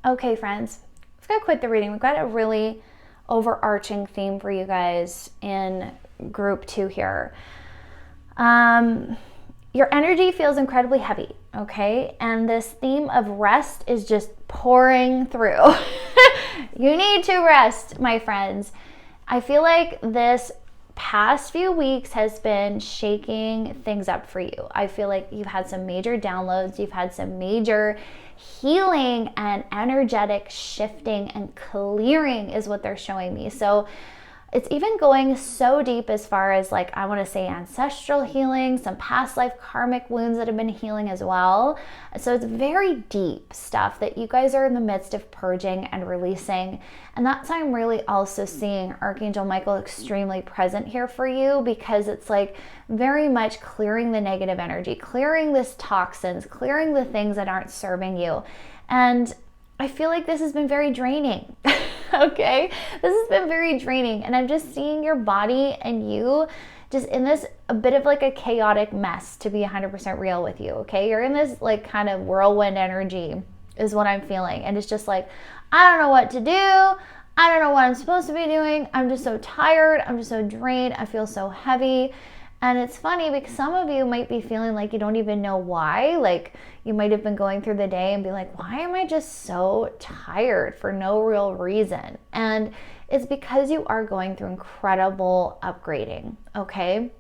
A: Okay, friends, we've got to quit the reading. We've got a really overarching theme for you guys in group 2 here. Your energy feels incredibly heavy, okay? And this theme of rest is just pouring through. You need to rest, my friends. I feel like this past few weeks has been shaking things up for you. I feel like you've had some major downloads, you've had some major healing and energetic shifting and clearing is what they're showing me. So it's even going so deep as far as, like, I want to say ancestral healing, some past life karmic wounds that have been healing as well. So it's very deep stuff that you guys are in the midst of purging and releasing. And that's why I'm really also seeing Archangel Michael extremely present here for you, because it's like very much clearing the negative energy, clearing this toxins, clearing the things that aren't serving you. And I feel like this has been very draining. Okay, this has been very draining, and I'm just seeing your body and you just in this a bit of like a chaotic mess, to be 100% real with you. Okay, you're in this like kind of whirlwind energy is what I'm feeling, and it's just like, I don't know what to do, I don't know what I'm supposed to be doing, I'm just so tired, I'm just so drained, I feel so heavy. And it's funny because some of you might be feeling like you don't even know why. Like you might have been going through the day and be like, why am I just so tired for no real reason? And it's because you are going through incredible upgrading, okay?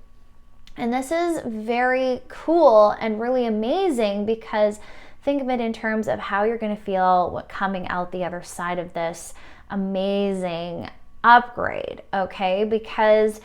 A: And this is very cool and really amazing, because think of it in terms of how you're going to feel coming out the other side of this amazing upgrade, okay? Because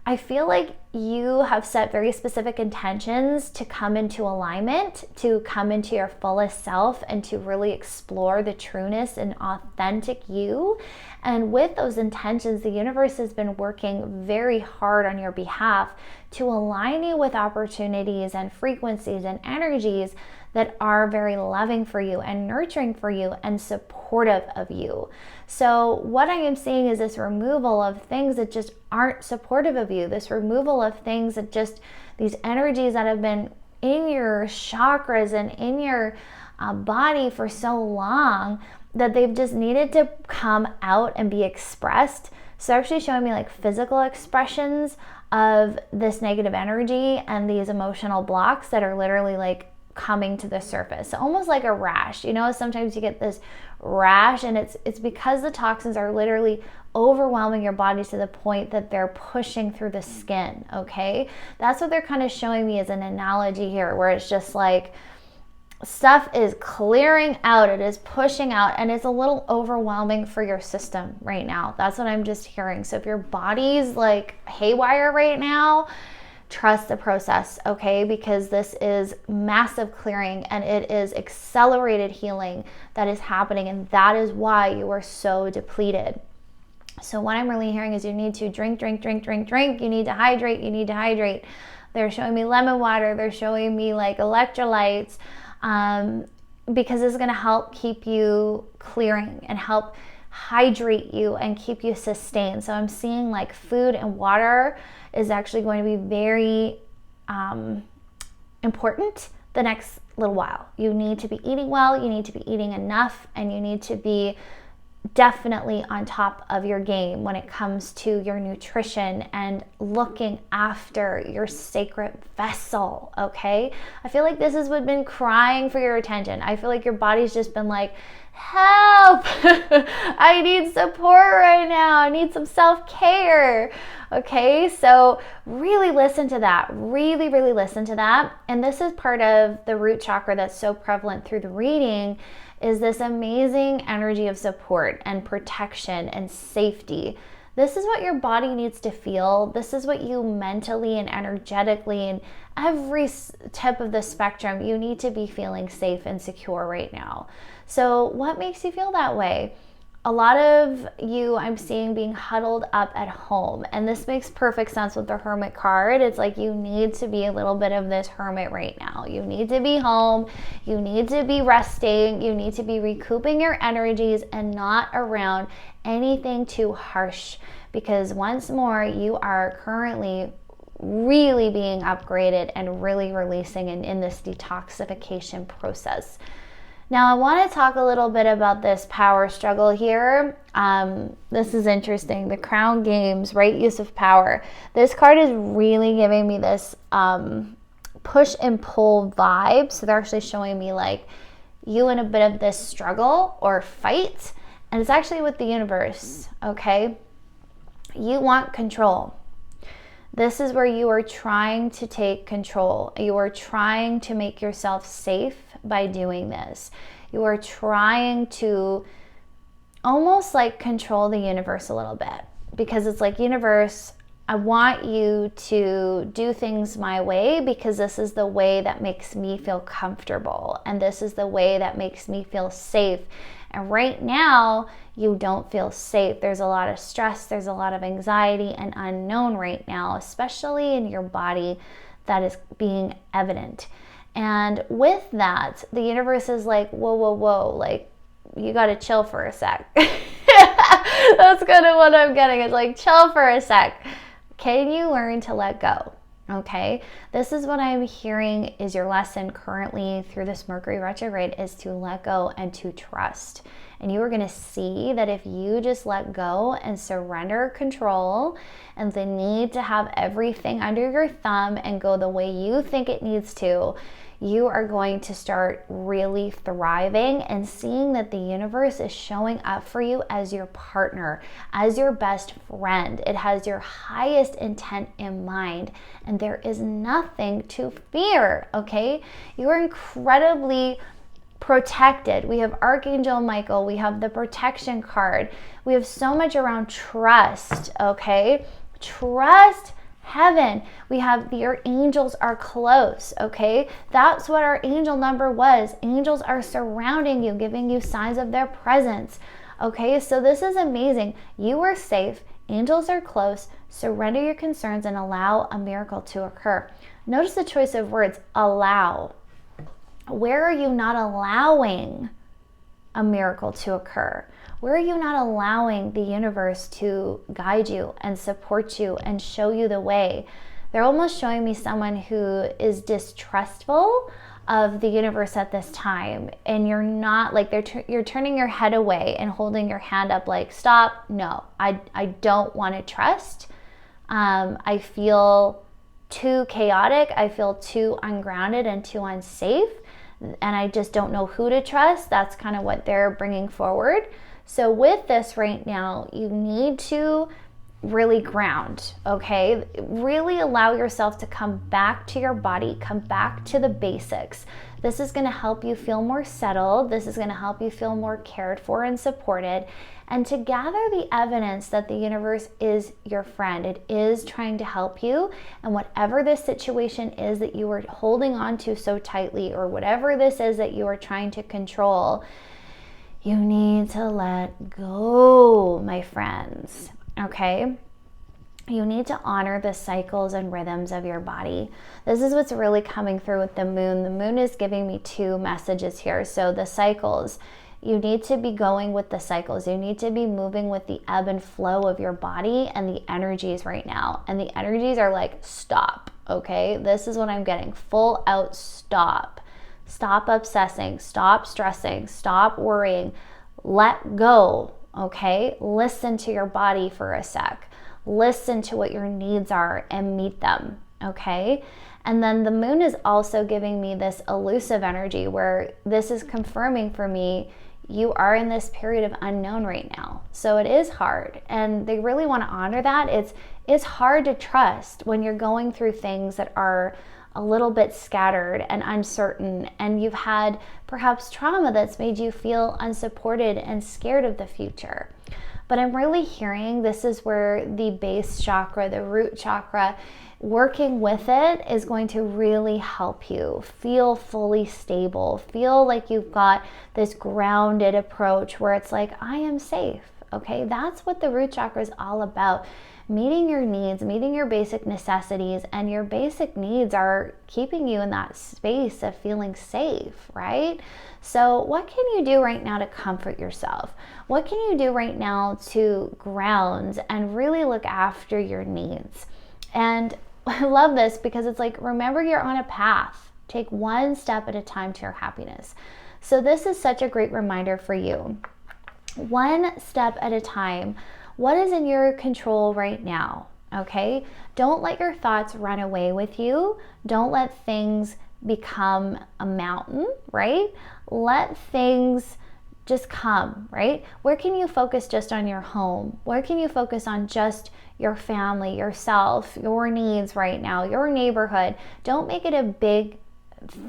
A: I feel like you have set very specific intentions to come into alignment, to come into your fullest self, and to really explore the trueness and authentic you. And with those intentions, the universe has been working very hard on your behalf to align you with opportunities and frequencies and energies that are very loving for you and nurturing for you and supportive of you. So what I am seeing is this removal of things that just aren't supportive of you, this removal of things that just, these energies that have been in your chakras and in your body for so long that they've just needed to come out and be expressed. So actually showing me like physical expressions of this negative energy and these emotional blocks that are literally like coming to the surface. So almost like a rash, you know, sometimes you get this rash, and it's because the toxins are literally overwhelming your body to the point that they're pushing through the skin, okay? That's what they're kind of showing me as an analogy here, where it's just like stuff is clearing out, it is pushing out, and it's a little overwhelming for your system right now. That's what I'm just hearing. So if your body's like haywire right now, trust the process, okay? Because this is massive clearing and it is accelerated healing that is happening, and that is why you are so depleted. So what I'm really hearing is you need to drink. You need to hydrate. They're showing me lemon water. They're showing me like electrolytes, because this is going to help keep you clearing and help hydrate you and keep you sustained. So I'm seeing like food and water is actually going to be very important the next little while. You need to be eating well, you need to be eating enough, and you need to be definitely on top of your game when it comes to your nutrition and looking after your sacred vessel, okay? I feel like this has been crying for your attention. I feel like your body's just been like, help! I need support right now. I need some self-care. Okay, so really listen to that. Really listen to that. And this is part of the root chakra that's so prevalent through the reading, is this amazing energy of support and protection and safety This is what your body needs to feel. This is what you mentally and energetically and every tip of the spectrum, you need to be feeling safe and secure right now. So what makes you feel that way? A lot of you I'm seeing being huddled up at home, and this makes perfect sense with the Hermit card. It's like you need to be a little bit of this hermit right now. You need to be home, you need to be resting, you need to be recouping your energies and not around anything too harsh, because once more, you are currently really being upgraded and really releasing and in this detoxification process. Now, I want to talk a little bit about this power struggle here. This is interesting. The Crown Games, right use of power. This card is really giving me this push and pull vibe. So they're actually showing me like you in a bit of this struggle or fight. And it's actually with the universe, okay? You want control. This is where you are trying to take control. You are trying to make yourself safe by doing this. You are trying to almost like control the universe a little bit, because it's like, universe, I want you to do things my way because this is the way that makes me feel comfortable and this is the way that makes me feel safe. And right now, you don't feel safe. There's a lot of stress, there's a lot of anxiety and unknown right now, especially in your body, that is being evident. And with that, the universe is like, whoa, whoa, whoa, like, you got to chill for a sec. That's kind of what I'm getting. It's like, chill for a sec. Can you learn to let go? Okay, this is what I'm hearing is your lesson currently through this Mercury retrograde, is to let go and to trust. And you are going to see that if you just let go and surrender control and the need to have everything under your thumb and go the way you think it needs to, you are going to start really thriving and seeing that the universe is showing up for you as your partner, as your best friend. It has your highest intent in mind, and there is nothing to fear, okay? You are incredibly protected. We have Archangel Michael, we have the protection card. We have so much around trust, okay? Trust heaven. We have your angels are close, okay? That's what our angel number was. Angels are surrounding you, giving you signs of their presence, okay? So this is amazing. You are safe. Angels are close. Surrender your concerns and allow a miracle to occur. Notice the choice of words, allow. Where are you not allowing a miracle to occur? Where are you not allowing the universe to guide you and support you and show you the way? They're almost showing me someone who is distrustful of the universe at this time, and you're not like, you're turning your head away and holding your hand up like, stop, no, I don't want to trust. I feel too chaotic, I feel too ungrounded and too unsafe, and I just don't know who to trust. That's kind of what they're bringing forward. So with this right now, you need to really ground, okay? Really allow yourself to come back to your body, come back to the basics. This is going to help you feel more settled. This is going to help you feel more cared for and supported, and to gather the evidence that the universe is your friend. It is trying to help you, and whatever this situation is that you are holding on to so tightly, or whatever this is that you are trying to control, you need to let go, my friends, okay? You need to honor the cycles and rhythms of your body. This is what's really coming through with the moon. The moon is giving me two messages here. So the cycles, you need to be going with the cycles. You need to be moving with the ebb and flow of your body and the energies right now. And the energies are like, stop, okay? This is what I'm getting, full out stop. Stop obsessing, stop stressing, stop worrying, let go, okay? Listen to your body for a sec. Listen to what your needs are and meet them, okay? And then the moon is also giving me this elusive energy where this is confirming for me you are in this period of unknown right now. So it is hard, and they really want to honor that. It's hard to trust when you're going through things that are a little bit scattered and uncertain, and you've had perhaps trauma that's made you feel unsupported and scared of the future. But I'm really hearing this is where the base chakra, the root chakra, working with it is going to really help you feel fully stable, feel like you've got this grounded approach where it's like, I am safe. Okay, that's what the root chakra is all about. Meeting your needs, meeting your basic necessities, and your basic needs are keeping you in that space of feeling safe, right? So what can you do right now to comfort yourself? What can you do right now to ground and really look after your needs? And I love this because it's like, remember, you're on a path. Take one step at a time to your happiness. So this is such a great reminder for you. One step at a time. What is in your control right now? Okay? Don't let your thoughts run away with you. Don't let things become a mountain, right? Let things just come, right? Where can you focus just on your home? Where can you focus on just your family, yourself, your needs right now, your neighborhood? Don't make it a big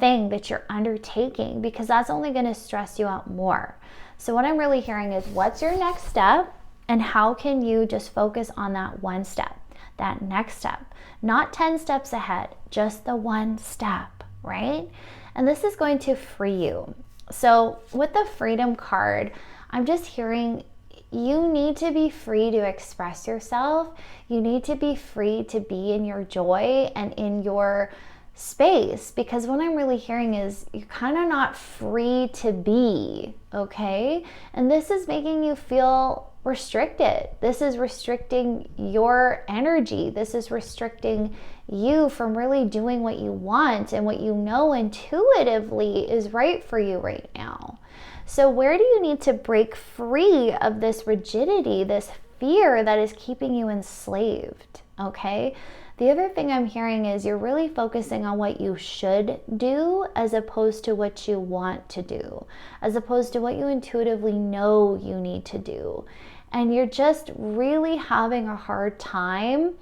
A: thing that you're undertaking, because that's only going to stress you out more. So what I'm really hearing is, what's your next step, and how can you just focus on that one step, that next step, not 10 steps ahead, just the one step, right? And this is going to free you. So with the freedom card, I'm just hearing you need to be free to express yourself. You need to be free to be in your joy and in your space, because what I'm really hearing is you're kind of not free to be, okay? And this is making you feel restricted. This is restricting your energy. This is restricting you from really doing what you want and what you know intuitively is right for you right now. So where do you need to break free of this rigidity, this fear that is keeping you enslaved, okay? The other thing I'm hearing is you're really focusing on what you should do as opposed to what you want to do, as opposed to what you intuitively know you need to do. And you're just really having a hard time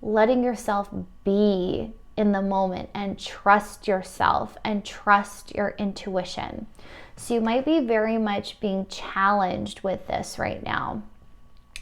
A: letting yourself be in the moment and trust yourself and trust your intuition. So you might be very much being challenged with this right now,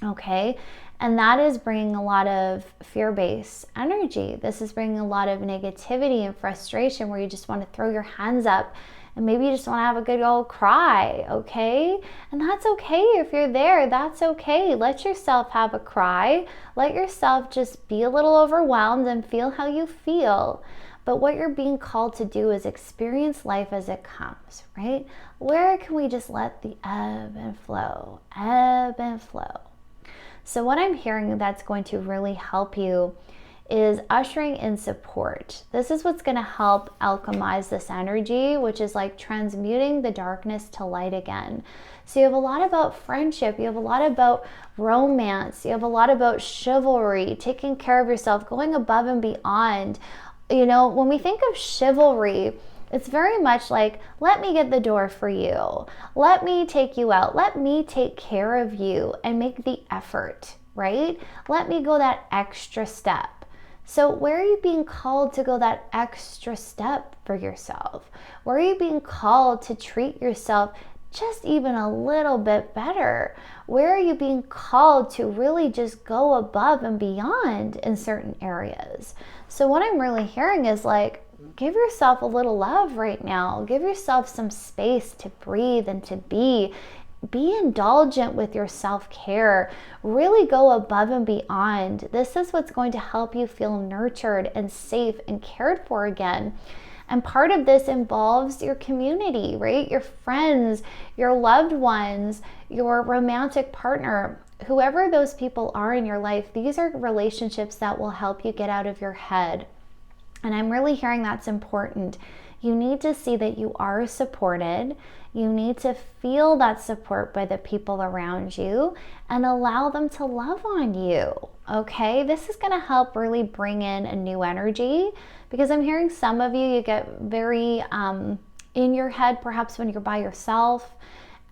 A: okay? And that is bringing a lot of fear-based energy. This is bringing a lot of negativity and frustration where you just want to throw your hands up and maybe you just want to have a good old cry, okay? And that's okay if you're there. That's okay. Let yourself have a cry. Let yourself just be a little overwhelmed and feel how you feel. But what you're being called to do is experience life as it comes, right? Where can we just let the ebb and flow, ebb and flow? So what I'm hearing that's going to really help you is ushering in support. This is what's going to help alchemize this energy, which is like transmuting the darkness to light again. So you have a lot about friendship, you have a lot about romance, you have a lot about chivalry, taking care of yourself, going above and beyond. You know, when we think of chivalry, it's very much like, let me get the door for you. Let me take you out. Let me take care of you and make the effort, right? Let me go that extra step. So where are you being called to go that extra step for yourself? Where are you being called to treat yourself just even a little bit better? Where are you being called to really just go above and beyond in certain areas? So what I'm really hearing is like, give yourself a little love right now. Give yourself some space to breathe and to be. Be indulgent with your self-care. Really go above and beyond. This is what's going to help you feel nurtured and safe and cared for again. And part of this involves your community, right? Your friends, your loved ones, your romantic partner, whoever those people are in your life. These are relationships that will help you get out of your head. And I'm really hearing that's important. You need to see that you are supported. You need to feel that support by the people around you and allow them to love on you, okay? This is going to help really bring in a new energy, because I'm hearing some of you get very in your head, perhaps when you're by yourself.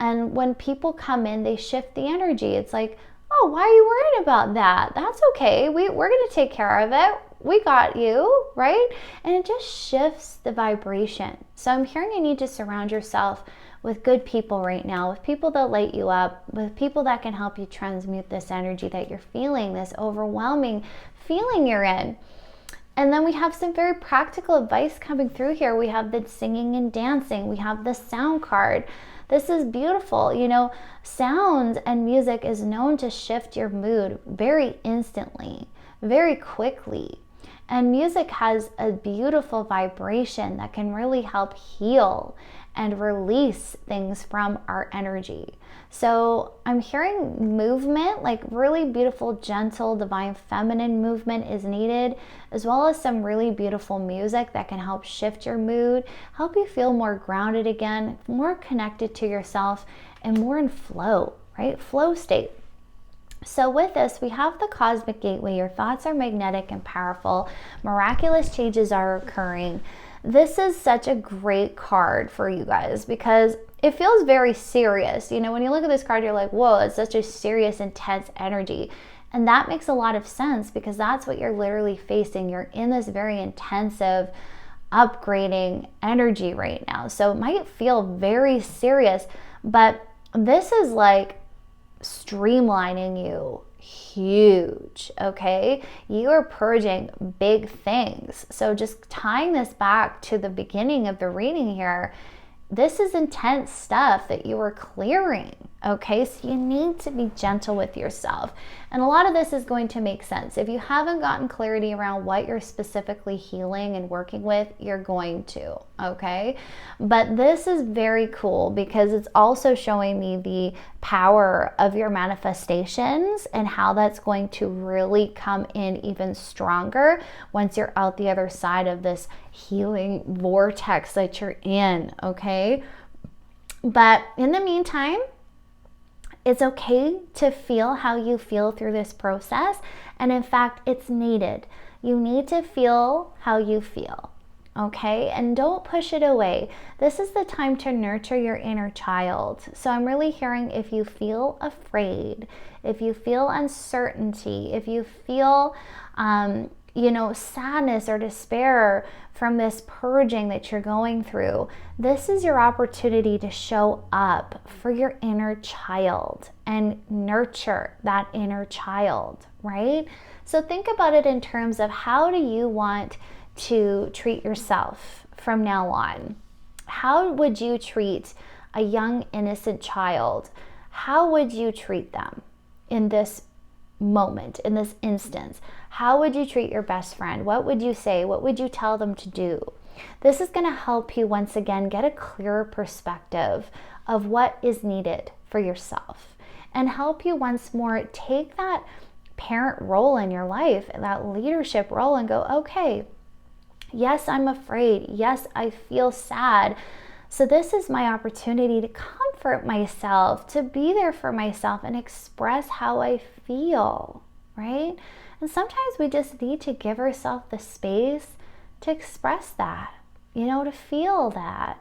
A: And when people come in, they shift the energy. It's like, oh, why are you worried about that? That's okay. We're going to take care of it. We got you, right? And it just shifts the vibration. So I'm hearing you need to surround yourself with good people right now, with people that light you up, with people that can help you transmute this energy that you're feeling, this overwhelming feeling you're in. And then we have some very practical advice coming through here. We have the singing and dancing. We have the sound card. This is beautiful. You know, sound and music is known to shift your mood very instantly, very quickly. And music has a beautiful vibration that can really help heal and release things from our energy. So I'm hearing movement, like really beautiful, gentle, divine feminine movement is needed, as well as some really beautiful music that can help shift your mood, help you feel more grounded again, more connected to yourself, and more in flow, right? Flow state. So with this, we have the cosmic gateway. Your thoughts are magnetic and powerful. Miraculous changes are occurring. This is such a great card for you guys because it feels very serious. You know, when you look at this card, you're like, whoa, it's such a serious, intense energy. And that makes a lot of sense because that's what you're literally facing. You're in this very intensive, upgrading energy right now. So it might feel very serious, but this is like streamlining you huge, okay? You are purging big things. So just tying this back to the beginning of the reading here, this is intense stuff that you are clearing, okay? So you need to be gentle with yourself. And a lot of this is going to make sense. If you haven't gotten clarity around what you're specifically healing and working with, you're going to, okay? But this is very cool because it's also showing me the power of your manifestations and how that's going to really come in even stronger once you're out the other side of this healing vortex that you're in, okay? But in the meantime, it's okay to feel how you feel through this process. And in fact, it's needed. You need to feel how you feel, okay? And don't push it away. This is the time to nurture your inner child. So I'm really hearing if you feel afraid, if you feel uncertainty, if you feel, sadness or despair from this purging that you're going through, this is your opportunity to show up for your inner child and nurture that inner child, right? So think about it in terms of how do you want to treat yourself from now on? How would you treat a young, innocent child? How would you treat them in this moment, in this instance? How would you treat your best friend? What would you say? What would you tell them to do? This is going to help you once again get a clearer perspective of what is needed for yourself and help you once more take that parent role in your life, that leadership role, and go, okay, yes, I'm afraid. Yes, I feel sad. So this is my opportunity to comfort myself, to be there for myself and express how I feel, right? And sometimes we just need to give ourselves the space to express that, to feel that.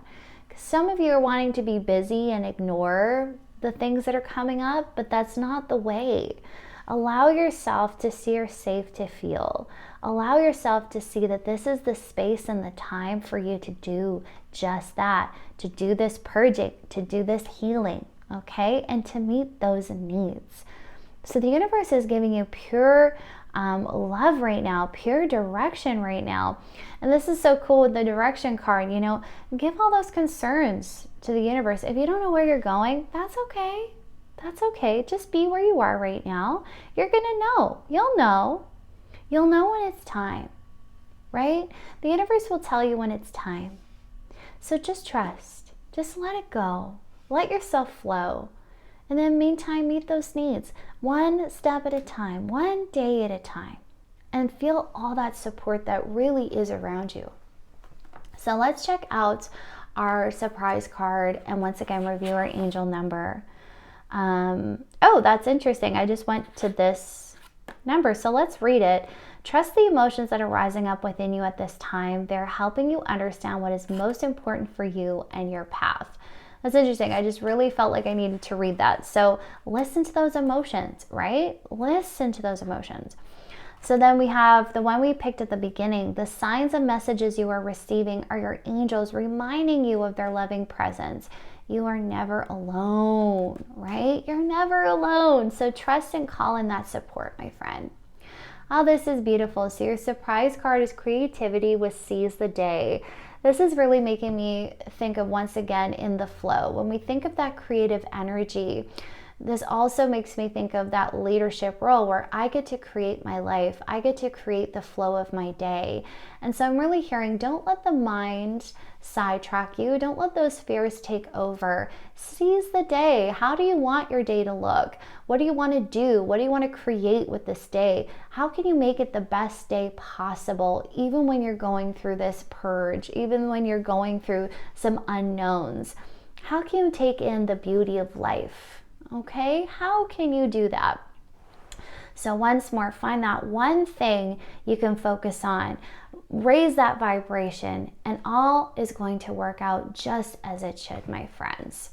A: 'Cause some of you are wanting to be busy and ignore the things that are coming up, but that's not the way. Allow yourself to see you're safe to feel. Allow yourself to see that this is the space and the time for you to do just that, to do this purging, to do this healing, okay? And to meet those needs. So the universe is giving you pure love right now, pure direction right now. And this is so cool with the direction card, give all those concerns to the universe. If you don't know where you're going, that's okay. That's okay. Just be where you are right now. You're going to know. You'll know. You'll know when it's time, right? The universe will tell you when it's time. So just trust. Just let it go. Let yourself flow. And then meantime, meet those needs. One step at a time, one day at a time. And feel all that support that really is around you. So let's check out our surprise card and once again review our angel number. Oh, that's interesting. I just went to this number. So let's read it. Trust the emotions that are rising up within you at this time. They're helping you understand what is most important for you and your path. That's interesting. I just really felt like I needed to read that. So listen to those emotions, right? Listen to those emotions. So then we have the one we picked at the beginning. The signs and messages you are receiving are your angels reminding you of their loving presence. You are never alone, right? You're never alone. So trust and call in that support, my friend. Oh, this is beautiful. So your surprise card is creativity with seize the day. This is really making me think of, once again, in the flow. When we think of that creative energy, this also makes me think of that leadership role where I get to create my life. I get to create the flow of my day. And so I'm really hearing, don't let the mind sidetrack you. Don't let those fears take over. Seize the day. How do you want your day to look? What do you want to do? What do you want to create with this day? How can you make it the best day possible, even when you're going through this purge, even when you're going through some unknowns? How can you take in the beauty of life? Okay, how can you do that? So once more, find that one thing you can focus on, raise that vibration, and all is going to work out just as it should, my friends.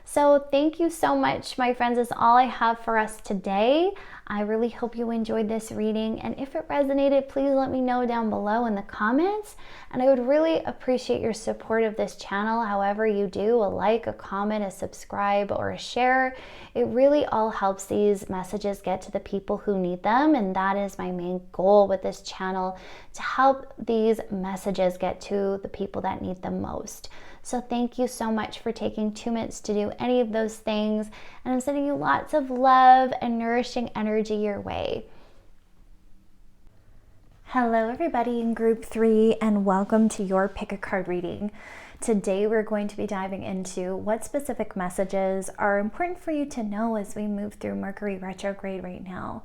A: So thank you so much, my friends. That's all I have for us today. I really hope you enjoyed this reading. And if it resonated, please let me know down below in the comments. And I would really appreciate your support of this channel, however you do, a like, a comment, a subscribe, or a share. It really all helps these messages get to the people who need them. And that is my main goal with this channel, to help these messages get to the people that need them most. So thank you so much for taking 2 minutes to do any of those things. And I'm sending you lots of love and nourishing energy your way. Hello everybody in group 3 and welcome to your pick a card reading. Today we're going to be diving into what specific messages are important for you to know as we move through Mercury Retrograde right now.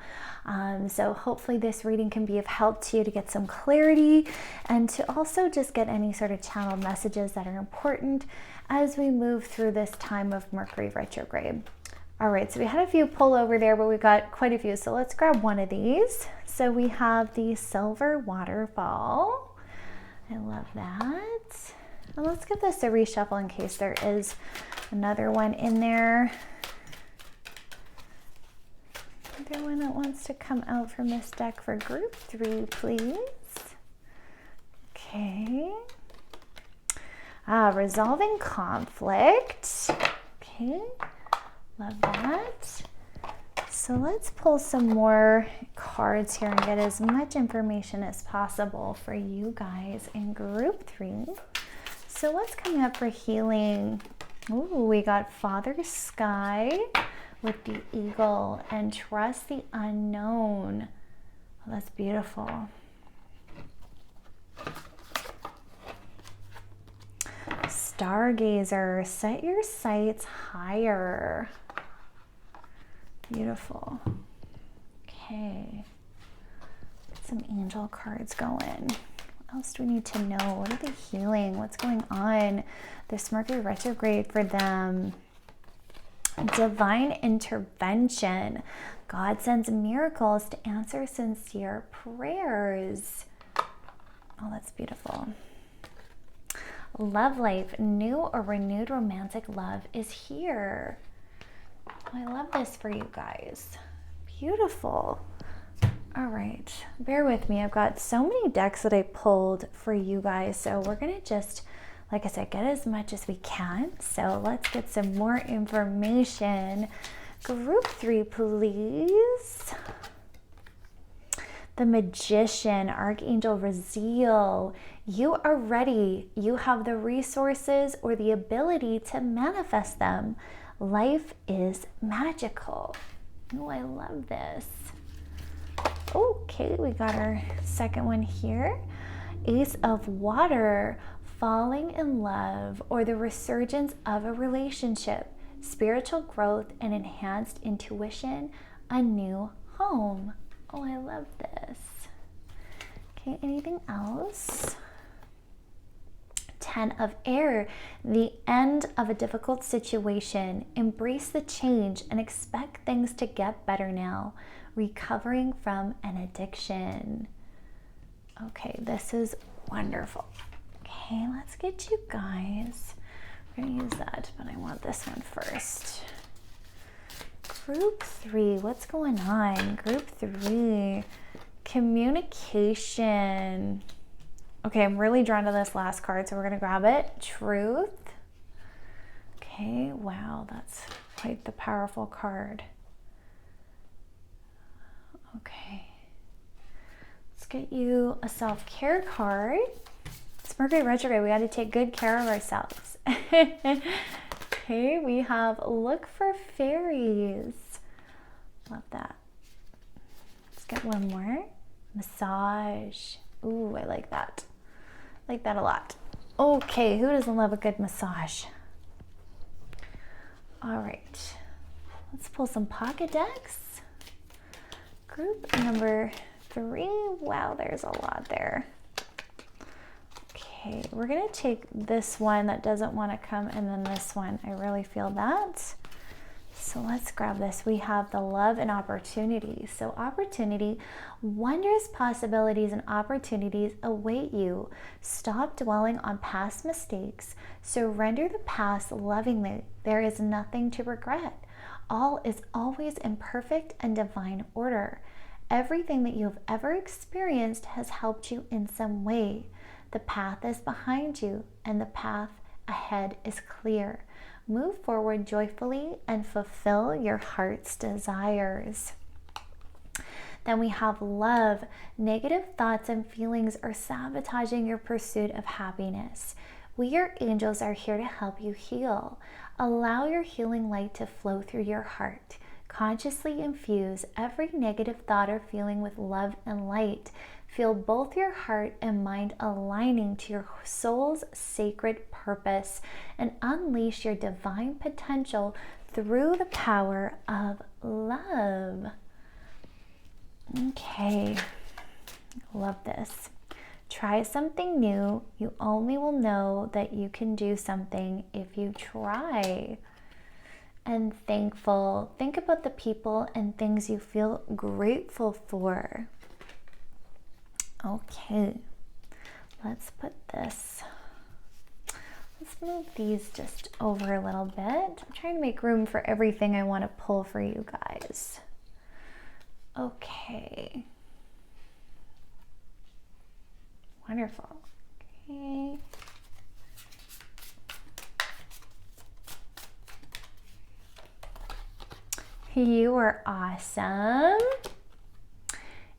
A: So hopefully this reading can be of help to you to get some clarity and to also just get any sort of channeled messages that are important as we move through this time of Mercury Retrograde. All right, so we had a few pull over there, but we got quite a few. So let's grab one of these. So we have the Silver Waterfall. I love that. And let's give this a reshuffle in case there is another one in there. Another one that wants to come out from this deck for group 3, please. Okay. Resolving conflict. Okay. Love that. So let's pull some more cards here and get as much information as possible for you guys in group 3. So what's coming up for healing? Ooh, we got Father Sky with the eagle and trust the unknown. Oh, that's beautiful. Stargazer, set your sights higher. Beautiful. Okay. Get some angel cards going. What else do we need to know? What are they healing? What's going on? This Mercury retrograde for them. Divine intervention. God sends miracles to answer sincere prayers. Oh, that's beautiful. Love life, new or renewed romantic love is here. I love this for you guys. Beautiful. All right, bear with me. I've got so many decks that I pulled for you guys. So we're gonna just, like I said, get as much as we can. So let's get some more information. Group 3, please. The Magician, Archangel Raziel. You are ready. You have the resources or the ability to manifest them. Life is magical. Oh, I love this. Okay, we got our second one here. Ace of Water, falling in love or the resurgence of a relationship, spiritual growth and enhanced intuition, a new home. Oh, I love this. Okay, anything else? 10 of Air, the end of a difficult situation. Embrace the change and expect things to get better now. Recovering from an addiction. Okay, this is wonderful. Okay, let's get you guys. We're gonna use that, but I want this one first. Group 3, what's going on? Group 3, communication. Okay, I'm really drawn to this last card, so we're gonna grab it. Truth. Okay, wow, that's quite the powerful card. Okay, let's get you a self-care card. It's Mercury Retrograde. We got to take good care of ourselves. Okay, we have look for fairies. Love that. Let's get one more. Massage. Ooh, I like that. I like that a lot. Okay, who doesn't love a good massage? All right, let's pull some pocket decks. Group number 3. Wow, there's a lot there. Okay, we're gonna take this one that doesn't want to come, and then this one. I really feel that. So let's grab this. We have the love and opportunity. So opportunity, wondrous possibilities and opportunities await you. Stop dwelling on past mistakes. Surrender the past lovingly. There is nothing to regret. All is always in perfect and divine order. Everything that you have ever experienced has helped you in some way. The path is behind you, and the path ahead is clear. Move forward joyfully and fulfill your heart's desires. Then we have love. Negative thoughts and feelings are sabotaging your pursuit of happiness. We, your angels, are here to help you heal. Allow your healing light to flow through your heart. Consciously infuse every negative thought or feeling with love and light. Feel both your heart and mind aligning to your soul's sacred purpose and unleash your divine potential through the power of love. Okay, love this. Try something new. You only will know that you can do something if you try. And thankful. Think about the people and things you feel grateful for. Okay, let's put this, let's move these just over a little bit. I'm trying to make room for everything I want to pull for you guys. Okay. Wonderful. Okay. You are awesome.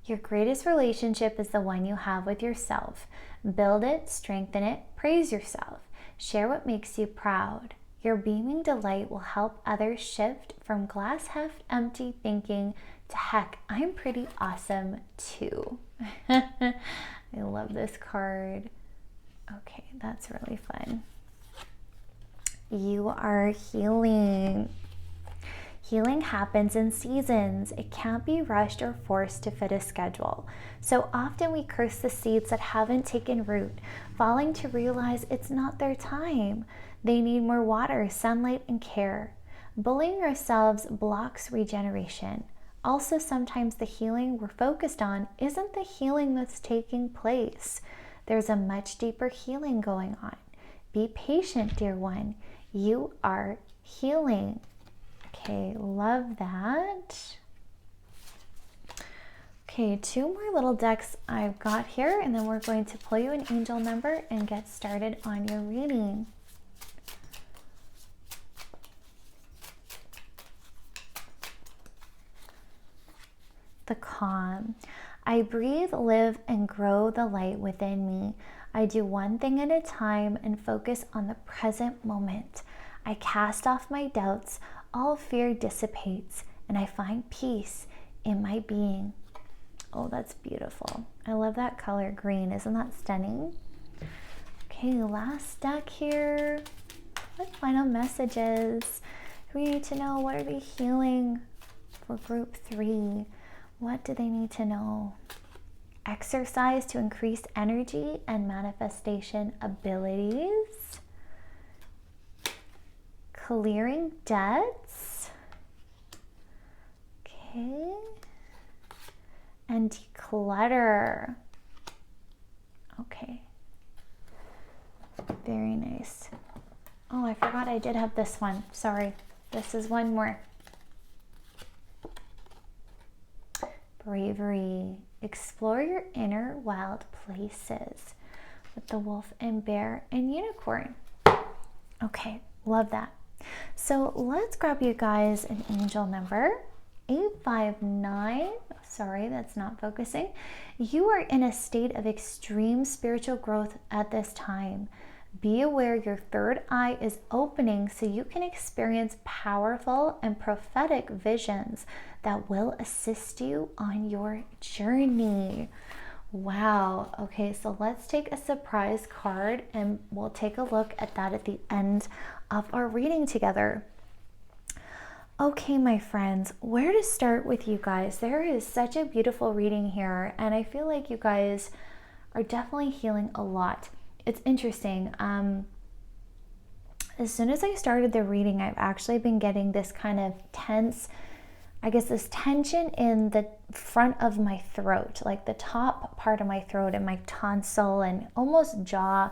A: Your greatest relationship is the one you have with yourself. Build it, strengthen it, praise yourself. Share what makes you proud. Your beaming delight will help others shift from glass half empty thinking to heck, I'm pretty awesome too. I love this card. Okay, that's really fun. You are healing. Healing happens in seasons. It can't be rushed or forced to fit a schedule. So often we curse the seeds that haven't taken root, failing to realize it's not their time. They need more water, sunlight, and care. Bullying ourselves blocks regeneration. Also, sometimes the healing we're focused on isn't the healing that's taking place. There's a much deeper healing going on. Be patient, dear one. You are healing. Okay, love that. Okay, 2 more little decks I've got here, and then we're going to pull you an angel number and get started on your reading. The calm. I breathe, live, and grow the light within me. I do one thing at a time and focus on the present moment. I cast off my doubts. All fear dissipates, and I find peace in my being. Oh, that's beautiful. I love that color green. Isn't that stunning? Okay, last deck here. What final messages do we need to know? What are they healing for group 3? What do they need to know? Exercise to increase energy and manifestation abilities. Clearing debts. Okay. And declutter. Okay. Very nice. Oh, I forgot I did have this one. Sorry. This is one more. Bravery. Explore your inner wild places with the wolf and bear and unicorn. Okay, love that. So let's grab you guys an angel number, 859. Sorry, that's not focusing. You are in a state of extreme spiritual growth at this time. Be aware your third eye is opening so you can experience powerful and prophetic visions that will assist you on your journey. Wow. Okay, so let's take a surprise card and we'll take a look at that at the end of our reading together. Okay, my friends, where to start with you guys? There is such a beautiful reading here, and I feel like you guys are definitely healing a lot. It's interesting. As soon as I started the reading, I've actually been getting this kind of tense, I guess this tension in the front of my throat, like the top part of my throat and my tonsil and almost jaw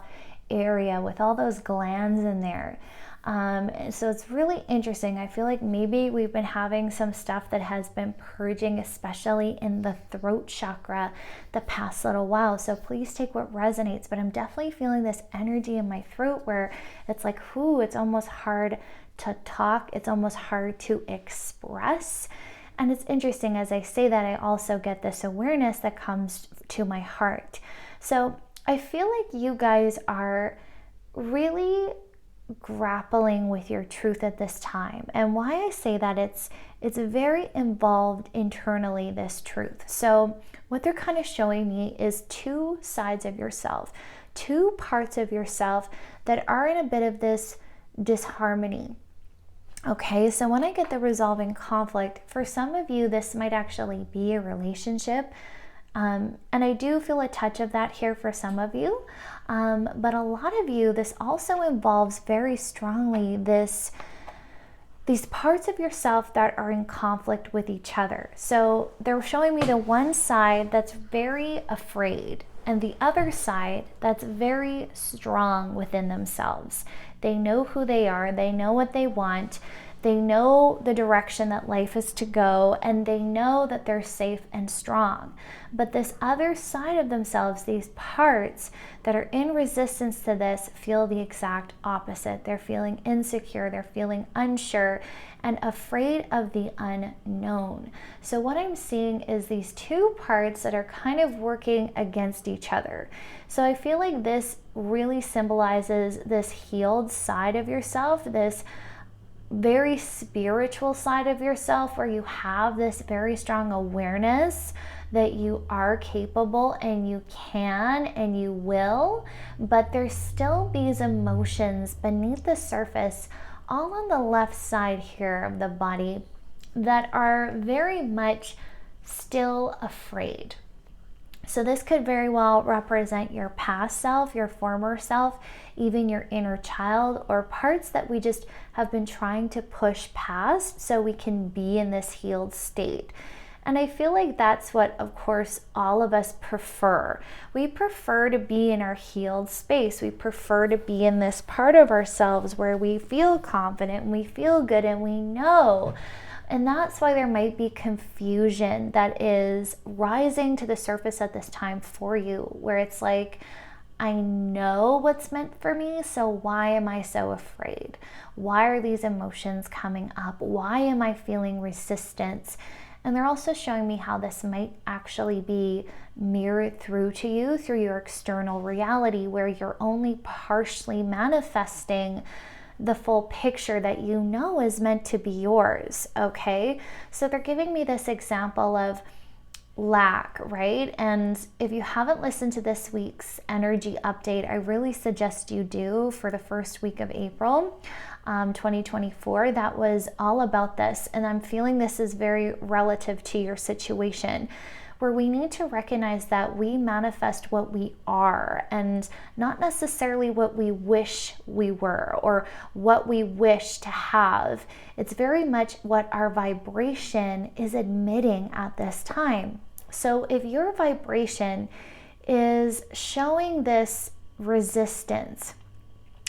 A: area with all those glands in there. So it's really interesting. I feel like maybe we've been having some stuff that has been purging, especially in the throat chakra the past little while. So please take what resonates, but I'm definitely feeling this energy in my throat where it's like, whoo, it's almost hard to talk. It's almost hard to express. And it's interesting, as I say that, I also get this awareness that comes to my heart. So I feel like you guys are really grappling with your truth at this time. And why I say that, it's very involved internally, this truth. So what they're kind of showing me is two sides of yourself, two parts of yourself that are in a bit of this disharmony. Okay, so when I get the resolving conflict, for some of you, this might actually be a relationship. And I do feel a touch of that here for some of you. But a lot of you, this also involves very strongly these parts of yourself that are in conflict with each other. So they're showing me the one side that's very afraid and the other side that's very strong within themselves. They know who they are. They know what they want. They know the direction that life is to go, and they know that they're safe and strong. But this other side of themselves, these parts that are in resistance to this, feel the exact opposite. They're feeling insecure, they're feeling unsure, and afraid of the unknown. So what I'm seeing is these two parts that are kind of working against each other. So I feel like this really symbolizes this healed side of yourself, this very spiritual side of yourself where you have this very strong awareness that you are capable and you can and you will, but there's still these emotions beneath the surface, all on the left side here of the body, that are very much still afraid. So this could very well represent your past self, your former self, even your inner child, or parts that we just have been trying to push past so we can be in this healed state. And I feel like that's what, of course, all of us prefer. We prefer to be in our healed space. We prefer to be in this part of ourselves where we feel confident and we feel good and we know. And that's why there might be confusion that is rising to the surface at this time for you, where it's like, I know what's meant for me, so why am I so afraid? Why are these emotions coming up? Why am I feeling resistance? And they're also showing me how this might actually be mirrored through to you through your external reality, where you're only partially manifesting the full picture that you know is meant to be yours, okay? So they're giving me this example of lack, right? And if you haven't listened to this week's energy update, I really suggest you do for the first week of April 2024. That was all about this, and I'm feeling this is very relative to your situation, where we need to recognize that we manifest what we are and not necessarily what we wish we were or what we wish to have. It's very much what our vibration is admitting at this time. So if your vibration is showing this resistance,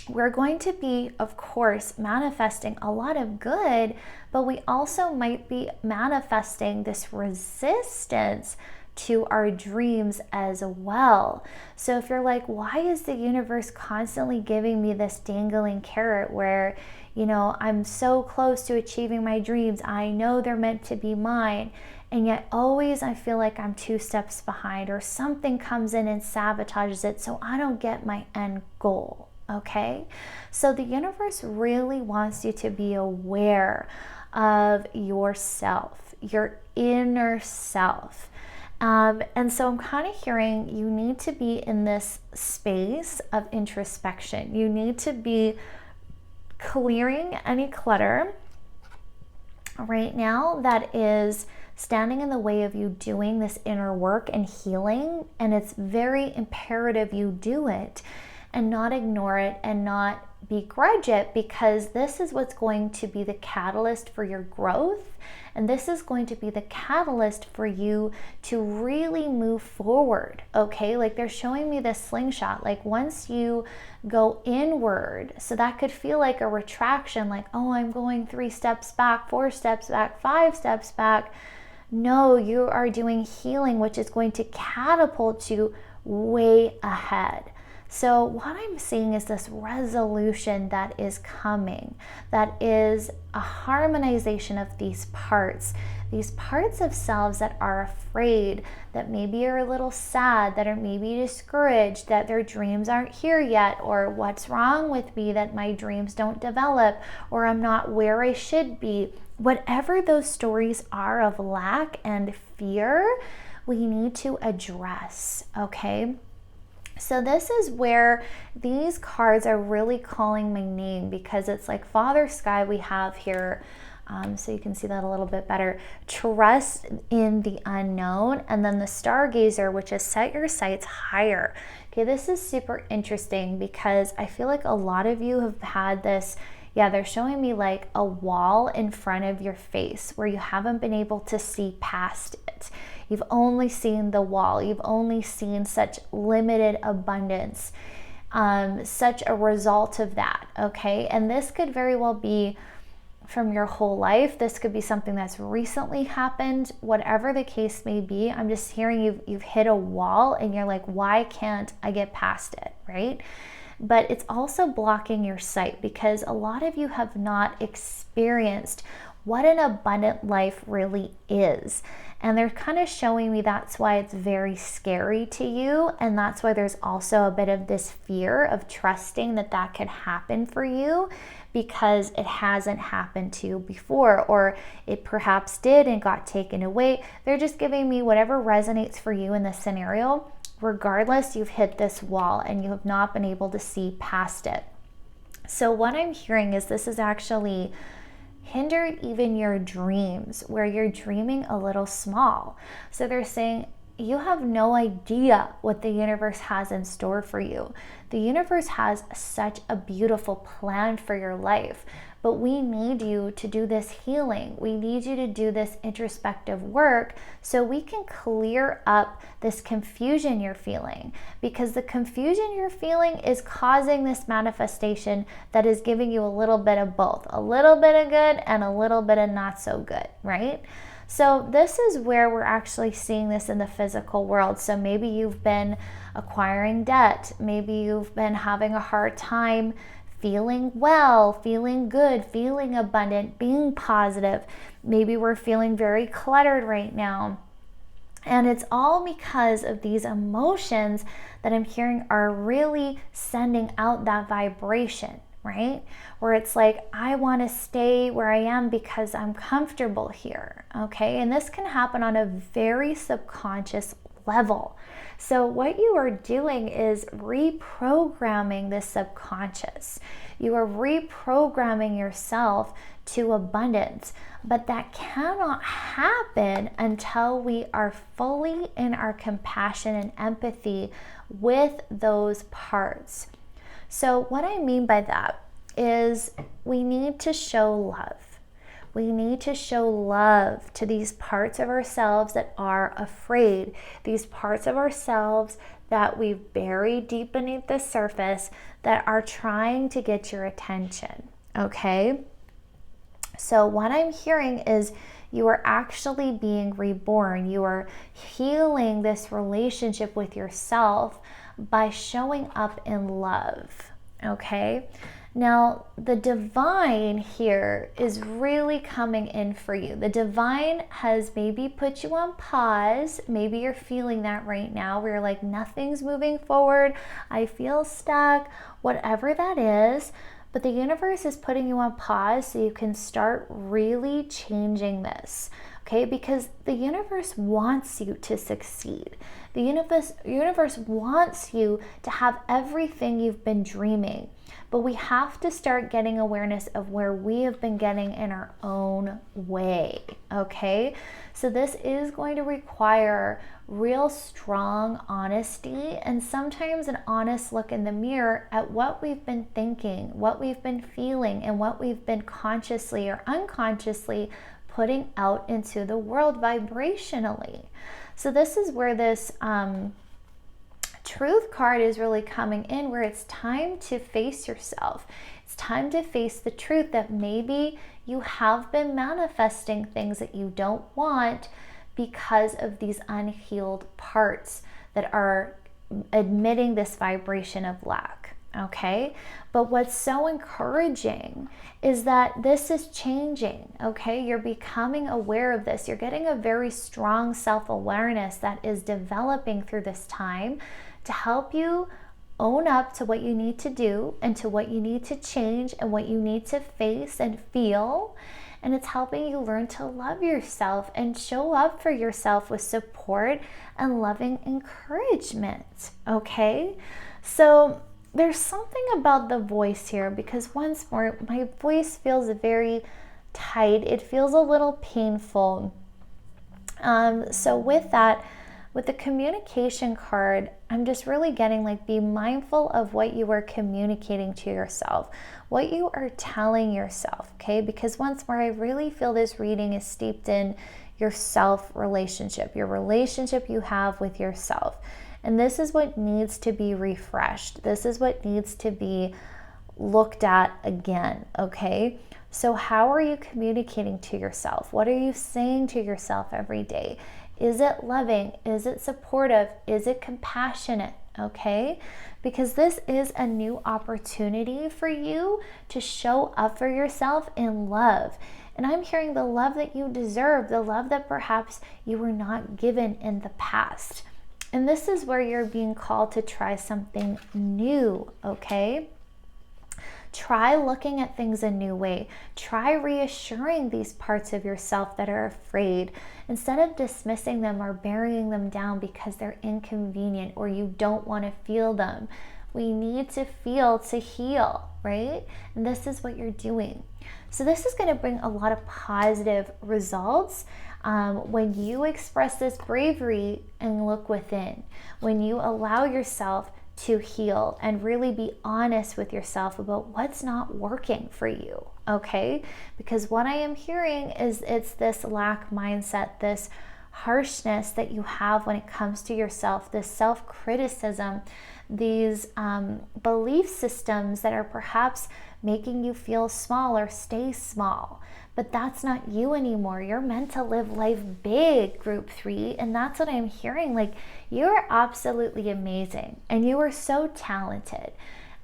A: we're going to be, of course, manifesting a lot of good, but we also might be manifesting this resistance to our dreams as well. So if you're like, why is the universe constantly giving me this dangling carrot where, you know, I'm so close to achieving my dreams, I know they're meant to be mine, and yet always I feel like I'm 2 steps behind, or something comes in and sabotages it so I don't get my end goal. Okay, so the universe really wants you to be aware of yourself, your inner self. And so I'm kind of hearing you need to be in this space of introspection. You need to be clearing any clutter right now that is standing in the way of you doing this inner work and healing. And it's very imperative you do it and not ignore it and not begrudge it, because this is what's going to be the catalyst for your growth. And this is going to be the catalyst for you to really move forward, okay? Like they're showing me this slingshot. Like once you go inward, so that could feel like a retraction, like, oh, I'm going 3 steps back, 4 steps back, 5 steps back. No, you are doing healing, which is going to catapult you way ahead. So what I'm seeing is this resolution that is coming, that is a harmonization of these parts of selves that are afraid, that maybe are a little sad, that are maybe discouraged, that their dreams aren't here yet, or what's wrong with me that my dreams don't develop, or I'm not where I should be. Whatever those stories are of lack and fear, we need to address, okay? So this is where these cards are really calling my name, because it's like Father Sky we have here, so you can see that a little bit better. Trust in the unknown, and then the Stargazer, which is set your sights higher. Okay, this is super interesting because I feel like a lot of you have had this, yeah, they're showing me like a wall in front of your face where you haven't been able to see past it. You've only seen the wall. You've only seen such limited abundance, such a result of that, okay? And this could very well be from your whole life. This could be something that's recently happened. Whatever the case may be, I'm just hearing you've hit a wall and you're like, why can't I get past it, right? But it's also blocking your sight, because a lot of you have not experienced what an abundant life really is. And they're kind of showing me that's why it's very scary to you. And that's why there's also a bit of this fear of trusting that that could happen for you, because it hasn't happened to you before, or it perhaps did and got taken away. They're just giving me whatever resonates for you in this scenario. Regardless, you've hit this wall and you have not been able to see past it. So what I'm hearing is this is actually hindered even your dreams, where you're dreaming a little small. So they're saying you have no idea what the universe has in store for you. The universe has such a beautiful plan for your life, but we need you to do this healing. We need you to do this introspective work so we can clear up this confusion you're feeling, because the confusion you're feeling is causing this manifestation that is giving you a little bit of both, a little bit of good and a little bit of not so good, right? So this is where we're actually seeing this in the physical world. So maybe you've been acquiring debt. Maybe you've been having a hard time feeling well, feeling good, feeling abundant, being positive. Maybe we're feeling very cluttered right now. And it's all because of these emotions that I'm hearing are really sending out that vibration, right? Where it's like, I want to stay where I am because I'm comfortable here, okay? And this can happen on a very subconscious level. So what you are doing is reprogramming the subconscious. You are reprogramming yourself to abundance, but that cannot happen until we are fully in our compassion and empathy with those parts. So what I mean by that is we need to show love. We need to show love to these parts of ourselves that are afraid, these parts of ourselves that we've buried deep beneath the surface that are trying to get your attention, okay? So what I'm hearing is You are actually being reborn. You are healing this relationship with yourself by showing up in love, okay? Now, the divine here is really coming in for you. The divine has maybe put you on pause. Maybe you're feeling that right now where you're like, nothing's moving forward. I feel stuck, whatever that is. But the universe is putting you on pause so you can start really changing this, okay? Because the universe wants you to succeed. The universe wants you to have everything you've been dreaming. But we have to start getting awareness of where we have been getting in our own way, okay? So this is going to require real strong honesty and sometimes an honest look in the mirror at what we've been thinking, what we've been feeling, and what we've been consciously or unconsciously putting out into the world vibrationally. So this is where this truth card is really coming in, where it's time to face yourself. It's time to face the truth that maybe you have been manifesting things that you don't want because of these unhealed parts that are emitting this vibration of lack, okay? But what's so encouraging is that this is changing, okay? You're becoming aware of this. You're getting a very strong self-awareness that is developing through this time to help you own up to what you need to do and to what you need to change and what you need to face and feel. And it's helping you learn to love yourself and show up for yourself with support and loving encouragement, okay? So there's something about the voice here, because once more, my voice feels very tight. It feels a little painful. So with that, with the communication card, I'm just really getting like, be mindful of what you are communicating to yourself, what you are telling yourself, okay? Because once more, I really feel this reading is steeped in your self relationship, your relationship you have with yourself. And this is what needs to be refreshed. This is what needs to be looked at again, okay? So how are you communicating to yourself? What are you saying to yourself every day? Is it loving? Is it supportive? Is it compassionate? Okay? Because this is a new opportunity for you to show up for yourself in love. And I'm hearing the love that you deserve, the love that perhaps you were not given in the past. And this is where you're being called to try something new, okay? Try looking at things a new way. Try reassuring these parts of yourself that are afraid, instead of dismissing them or burying them down because they're inconvenient or you don't want to feel them. We need to feel to heal, right? And this is what you're doing. So this is going to bring a lot of positive results when you express this bravery and look within, when you allow yourself to heal and really be honest with yourself about what's not working for you, okay? Because what I am hearing is it's this lack mindset, this harshness that you have when it comes to yourself, this self-criticism, these belief systems that are perhaps making you feel small or stay small. But that's not you anymore. You're meant to live life big, group 3. And that's what I'm hearing. Like, you're absolutely amazing. And you are so talented.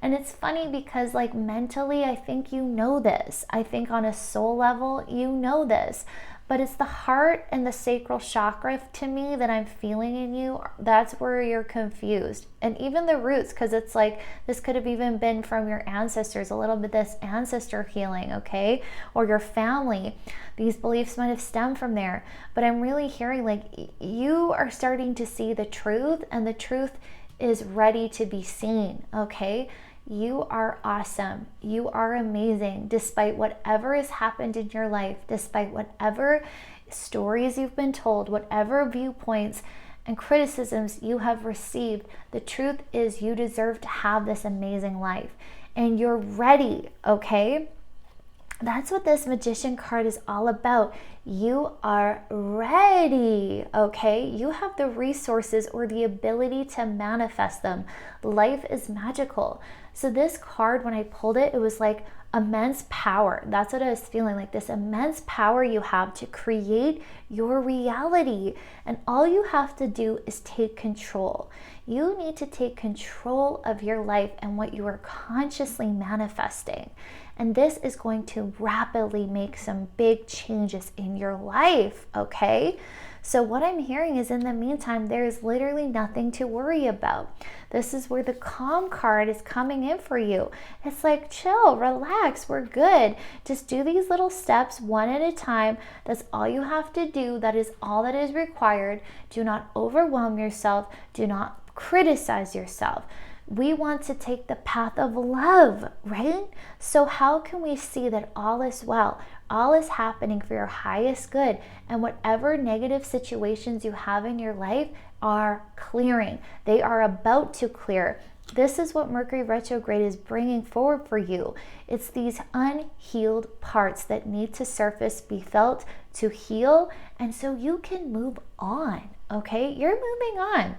A: And it's funny because, like, mentally, I think you know this. I think on a soul level, you know this. But it's the heart and the sacral chakra to me that I'm feeling in you. That's where you're confused. And even the roots, because it's like, this could have even been from your ancestors, a little bit this ancestor healing, okay? Or your family. These beliefs might have stemmed from there. But I'm really hearing like you are starting to see the truth, and the truth is ready to be seen, okay? You are awesome. You are amazing, despite whatever has happened in your life, despite whatever stories you've been told, whatever viewpoints and criticisms you have received. The truth is you deserve to have this amazing life, and you're ready, okay? That's what this Magician card is all about. You are ready, okay? You have the resources or the ability to manifest them. Life is magical. So this card, when I pulled it, it was like immense power. That's what I was feeling, like this immense power you have to create your reality. And all you have to do is take control. You need to take control of your life and what you are consciously manifesting. And this is going to rapidly make some big changes in your life, okay? So what I'm hearing is, in the meantime, there is literally nothing to worry about. This is where the calm card is coming in for you. It's like, chill, relax, we're good. Just do these little steps one at a time. That's all you have to do. That is all that is required. Do not overwhelm yourself. Do not criticize yourself. We want to take the path of love, right? So how can we see that all is well? All is happening for your highest good, and whatever negative situations you have in your life are clearing. They are about to clear. This is what Mercury Retrograde is bringing forward for you. It's these unhealed parts that need to surface, be felt, to heal, and so you can move on, okay? You're moving on.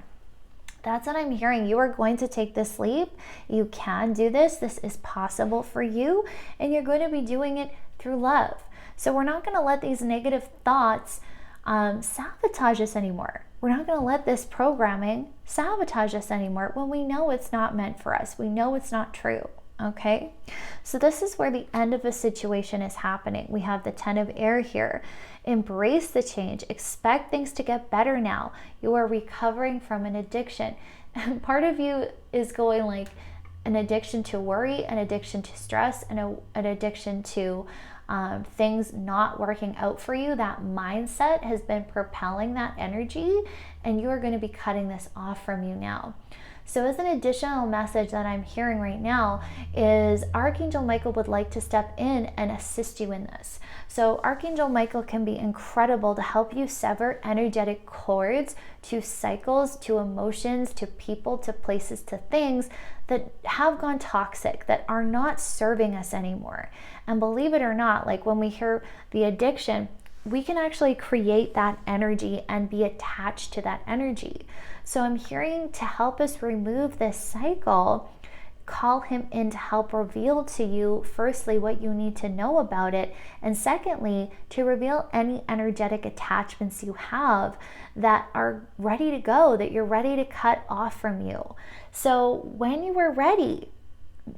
A: That's what I'm hearing. You are going to take this leap. You can do this. This is possible for you, and you're going to be doing it through love. So we're not going to let these negative thoughts sabotage us anymore. We're not going to let this programming sabotage us anymore when we know it's not meant for us. We know it's not true. Okay, so this is where the end of a situation is happening. We have the 10 of air here. Embrace the change. Expect things to get better now. You are recovering from an addiction. And part of you is going like an addiction to worry, an addiction to stress, and an addiction to things not working out for you. That mindset has been propelling that energy, and you are going to be cutting this off from you now. So as an additional message that I'm hearing right now is Archangel Michael would like to step in and assist you in this. So Archangel Michael can be incredible to help you sever energetic cords to cycles, to emotions, to people, to places, to things that have gone toxic, that are not serving us anymore. And believe it or not, like when we hear the addiction, we can actually create that energy and be attached to that energy. So I'm hearing, to help us remove this cycle, call him in to help reveal to you, firstly, what you need to know about it, and secondly, to reveal any energetic attachments you have that are ready to go, that you're ready to cut off from you. So when you are ready,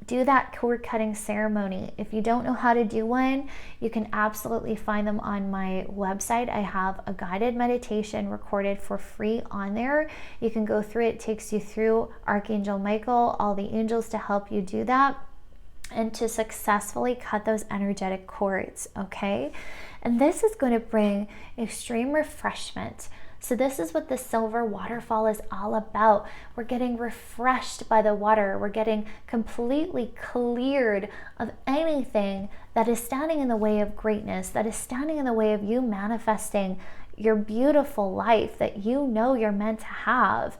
A: do that cord cutting ceremony. If you don't know how to do one, you can absolutely find them on my website. I have a guided meditation recorded for free on there. You can go through it. It takes you through Archangel Michael, all the angels to help you do that and to successfully cut those energetic cords, okay? And this is going to bring extreme refreshment. So this is what the silver waterfall is all about. We're getting refreshed by the water. We're getting completely cleared of anything that is standing in the way of greatness, that is standing in the way of you manifesting your beautiful life that you know you're meant to have.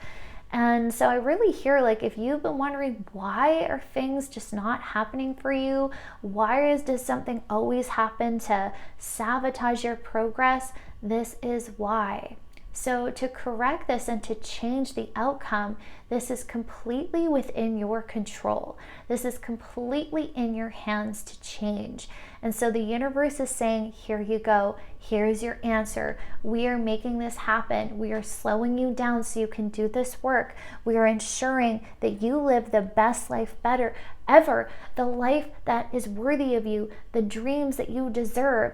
A: And so I really hear, like, if you've been wondering, why are things just not happening for you? Does something always happen to sabotage your progress? This is why. So to correct this and to change the outcome, this is completely within your control. This is completely in your hands to change. And so the universe is saying, here you go. Here's your answer. We are making this happen. We are slowing you down so you can do this work. We are ensuring that you live the best life ever, the life that is worthy of you, the dreams that you deserve.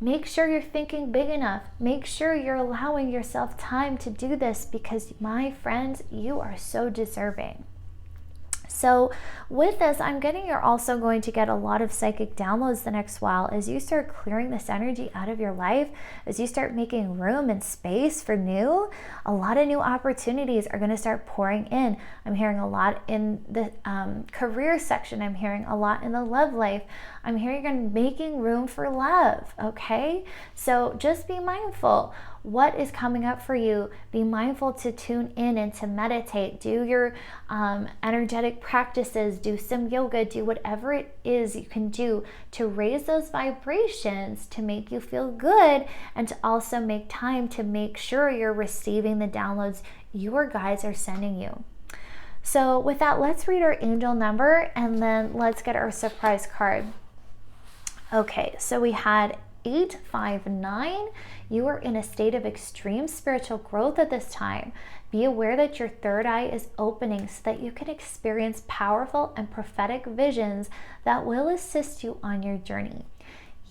A: Make sure you're thinking big enough. Make sure you're allowing yourself time to do this, because my friends, you are so deserving. So with this, I'm getting you're also going to get a lot of psychic downloads the next while as you start clearing this energy out of your life, as you start making room and space for new. A lot of new opportunities are going to start pouring in. I'm hearing a lot in the career section. I'm hearing a lot in the love life. I'm hearing you're making room for love, okay? So just be mindful. what is coming up for you. Be mindful to tune in and to meditate. Do your energetic practices, do some yoga, do whatever it is you can do to raise those vibrations to make you feel good, and to also make time to make sure you're receiving the downloads your guides are sending you. So with that, let's read our angel number and then let's get our surprise card. Okay, so we had 859. You are in a state of extreme spiritual growth at this time. Be aware that your third eye is opening so that you can experience powerful and prophetic visions that will assist you on your journey.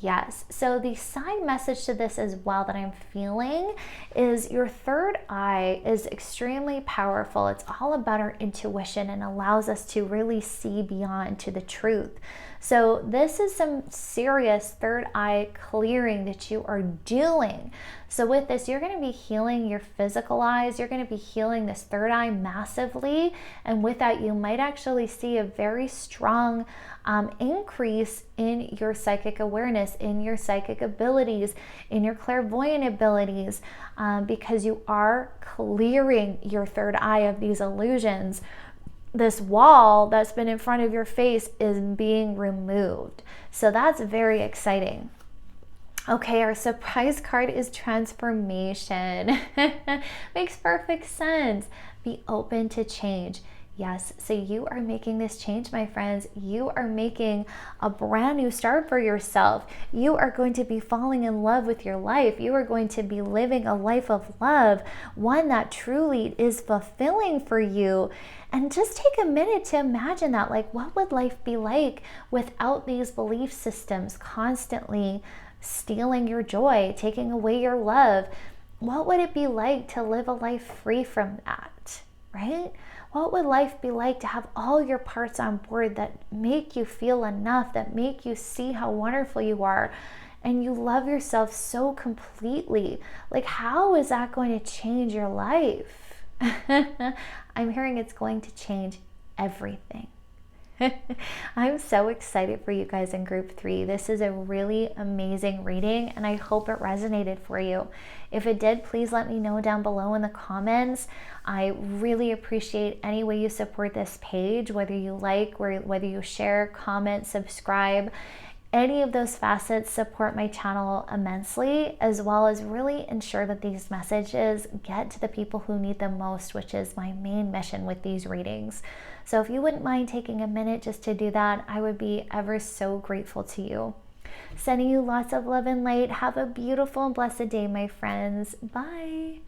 A: Yes, so the side message to this as well that I'm feeling is your third eye is extremely powerful. It's all about our intuition and allows us to really see beyond to the truth. So this is some serious third eye clearing that you are doing. So with this, you're going to be healing your physical eyes. You're going to be healing this third eye massively. And with that, you might actually see a very strong increase in your psychic awareness, in your psychic abilities, in your clairvoyant abilities, because you are clearing your third eye of these illusions. This wall that's been in front of your face is being removed. So that's very exciting. Okay, our surprise card is transformation. Makes perfect sense. Be open to change. Yes, so you are making this change, my friends. You are making a brand new start for yourself. You are going to be falling in love with your life. You are going to be living a life of love, one that truly is fulfilling for you. And just take a minute to imagine that. Like, what would life be like without these belief systems constantly stealing your joy, taking away your love? What would it be like to live a life free from that, right? What would life be like to have all your parts on board that make you feel enough, that make you see how wonderful you are, and you love yourself so completely? Like, how is that going to change your life? I'm hearing it's going to change everything. I'm so excited for you guys in group 3. This is a really amazing reading and I hope it resonated for you. If it did, please let me know down below in the comments. I really appreciate any way you support this page, whether you like, whether you share, comment, subscribe. Any of those facets support my channel immensely, as well as really ensure that these messages get to the people who need them most, which is my main mission with these readings. So if you wouldn't mind taking a minute just to do that, I would be ever so grateful to you. Sending you lots of love and light. Have a beautiful and blessed day, my friends. Bye.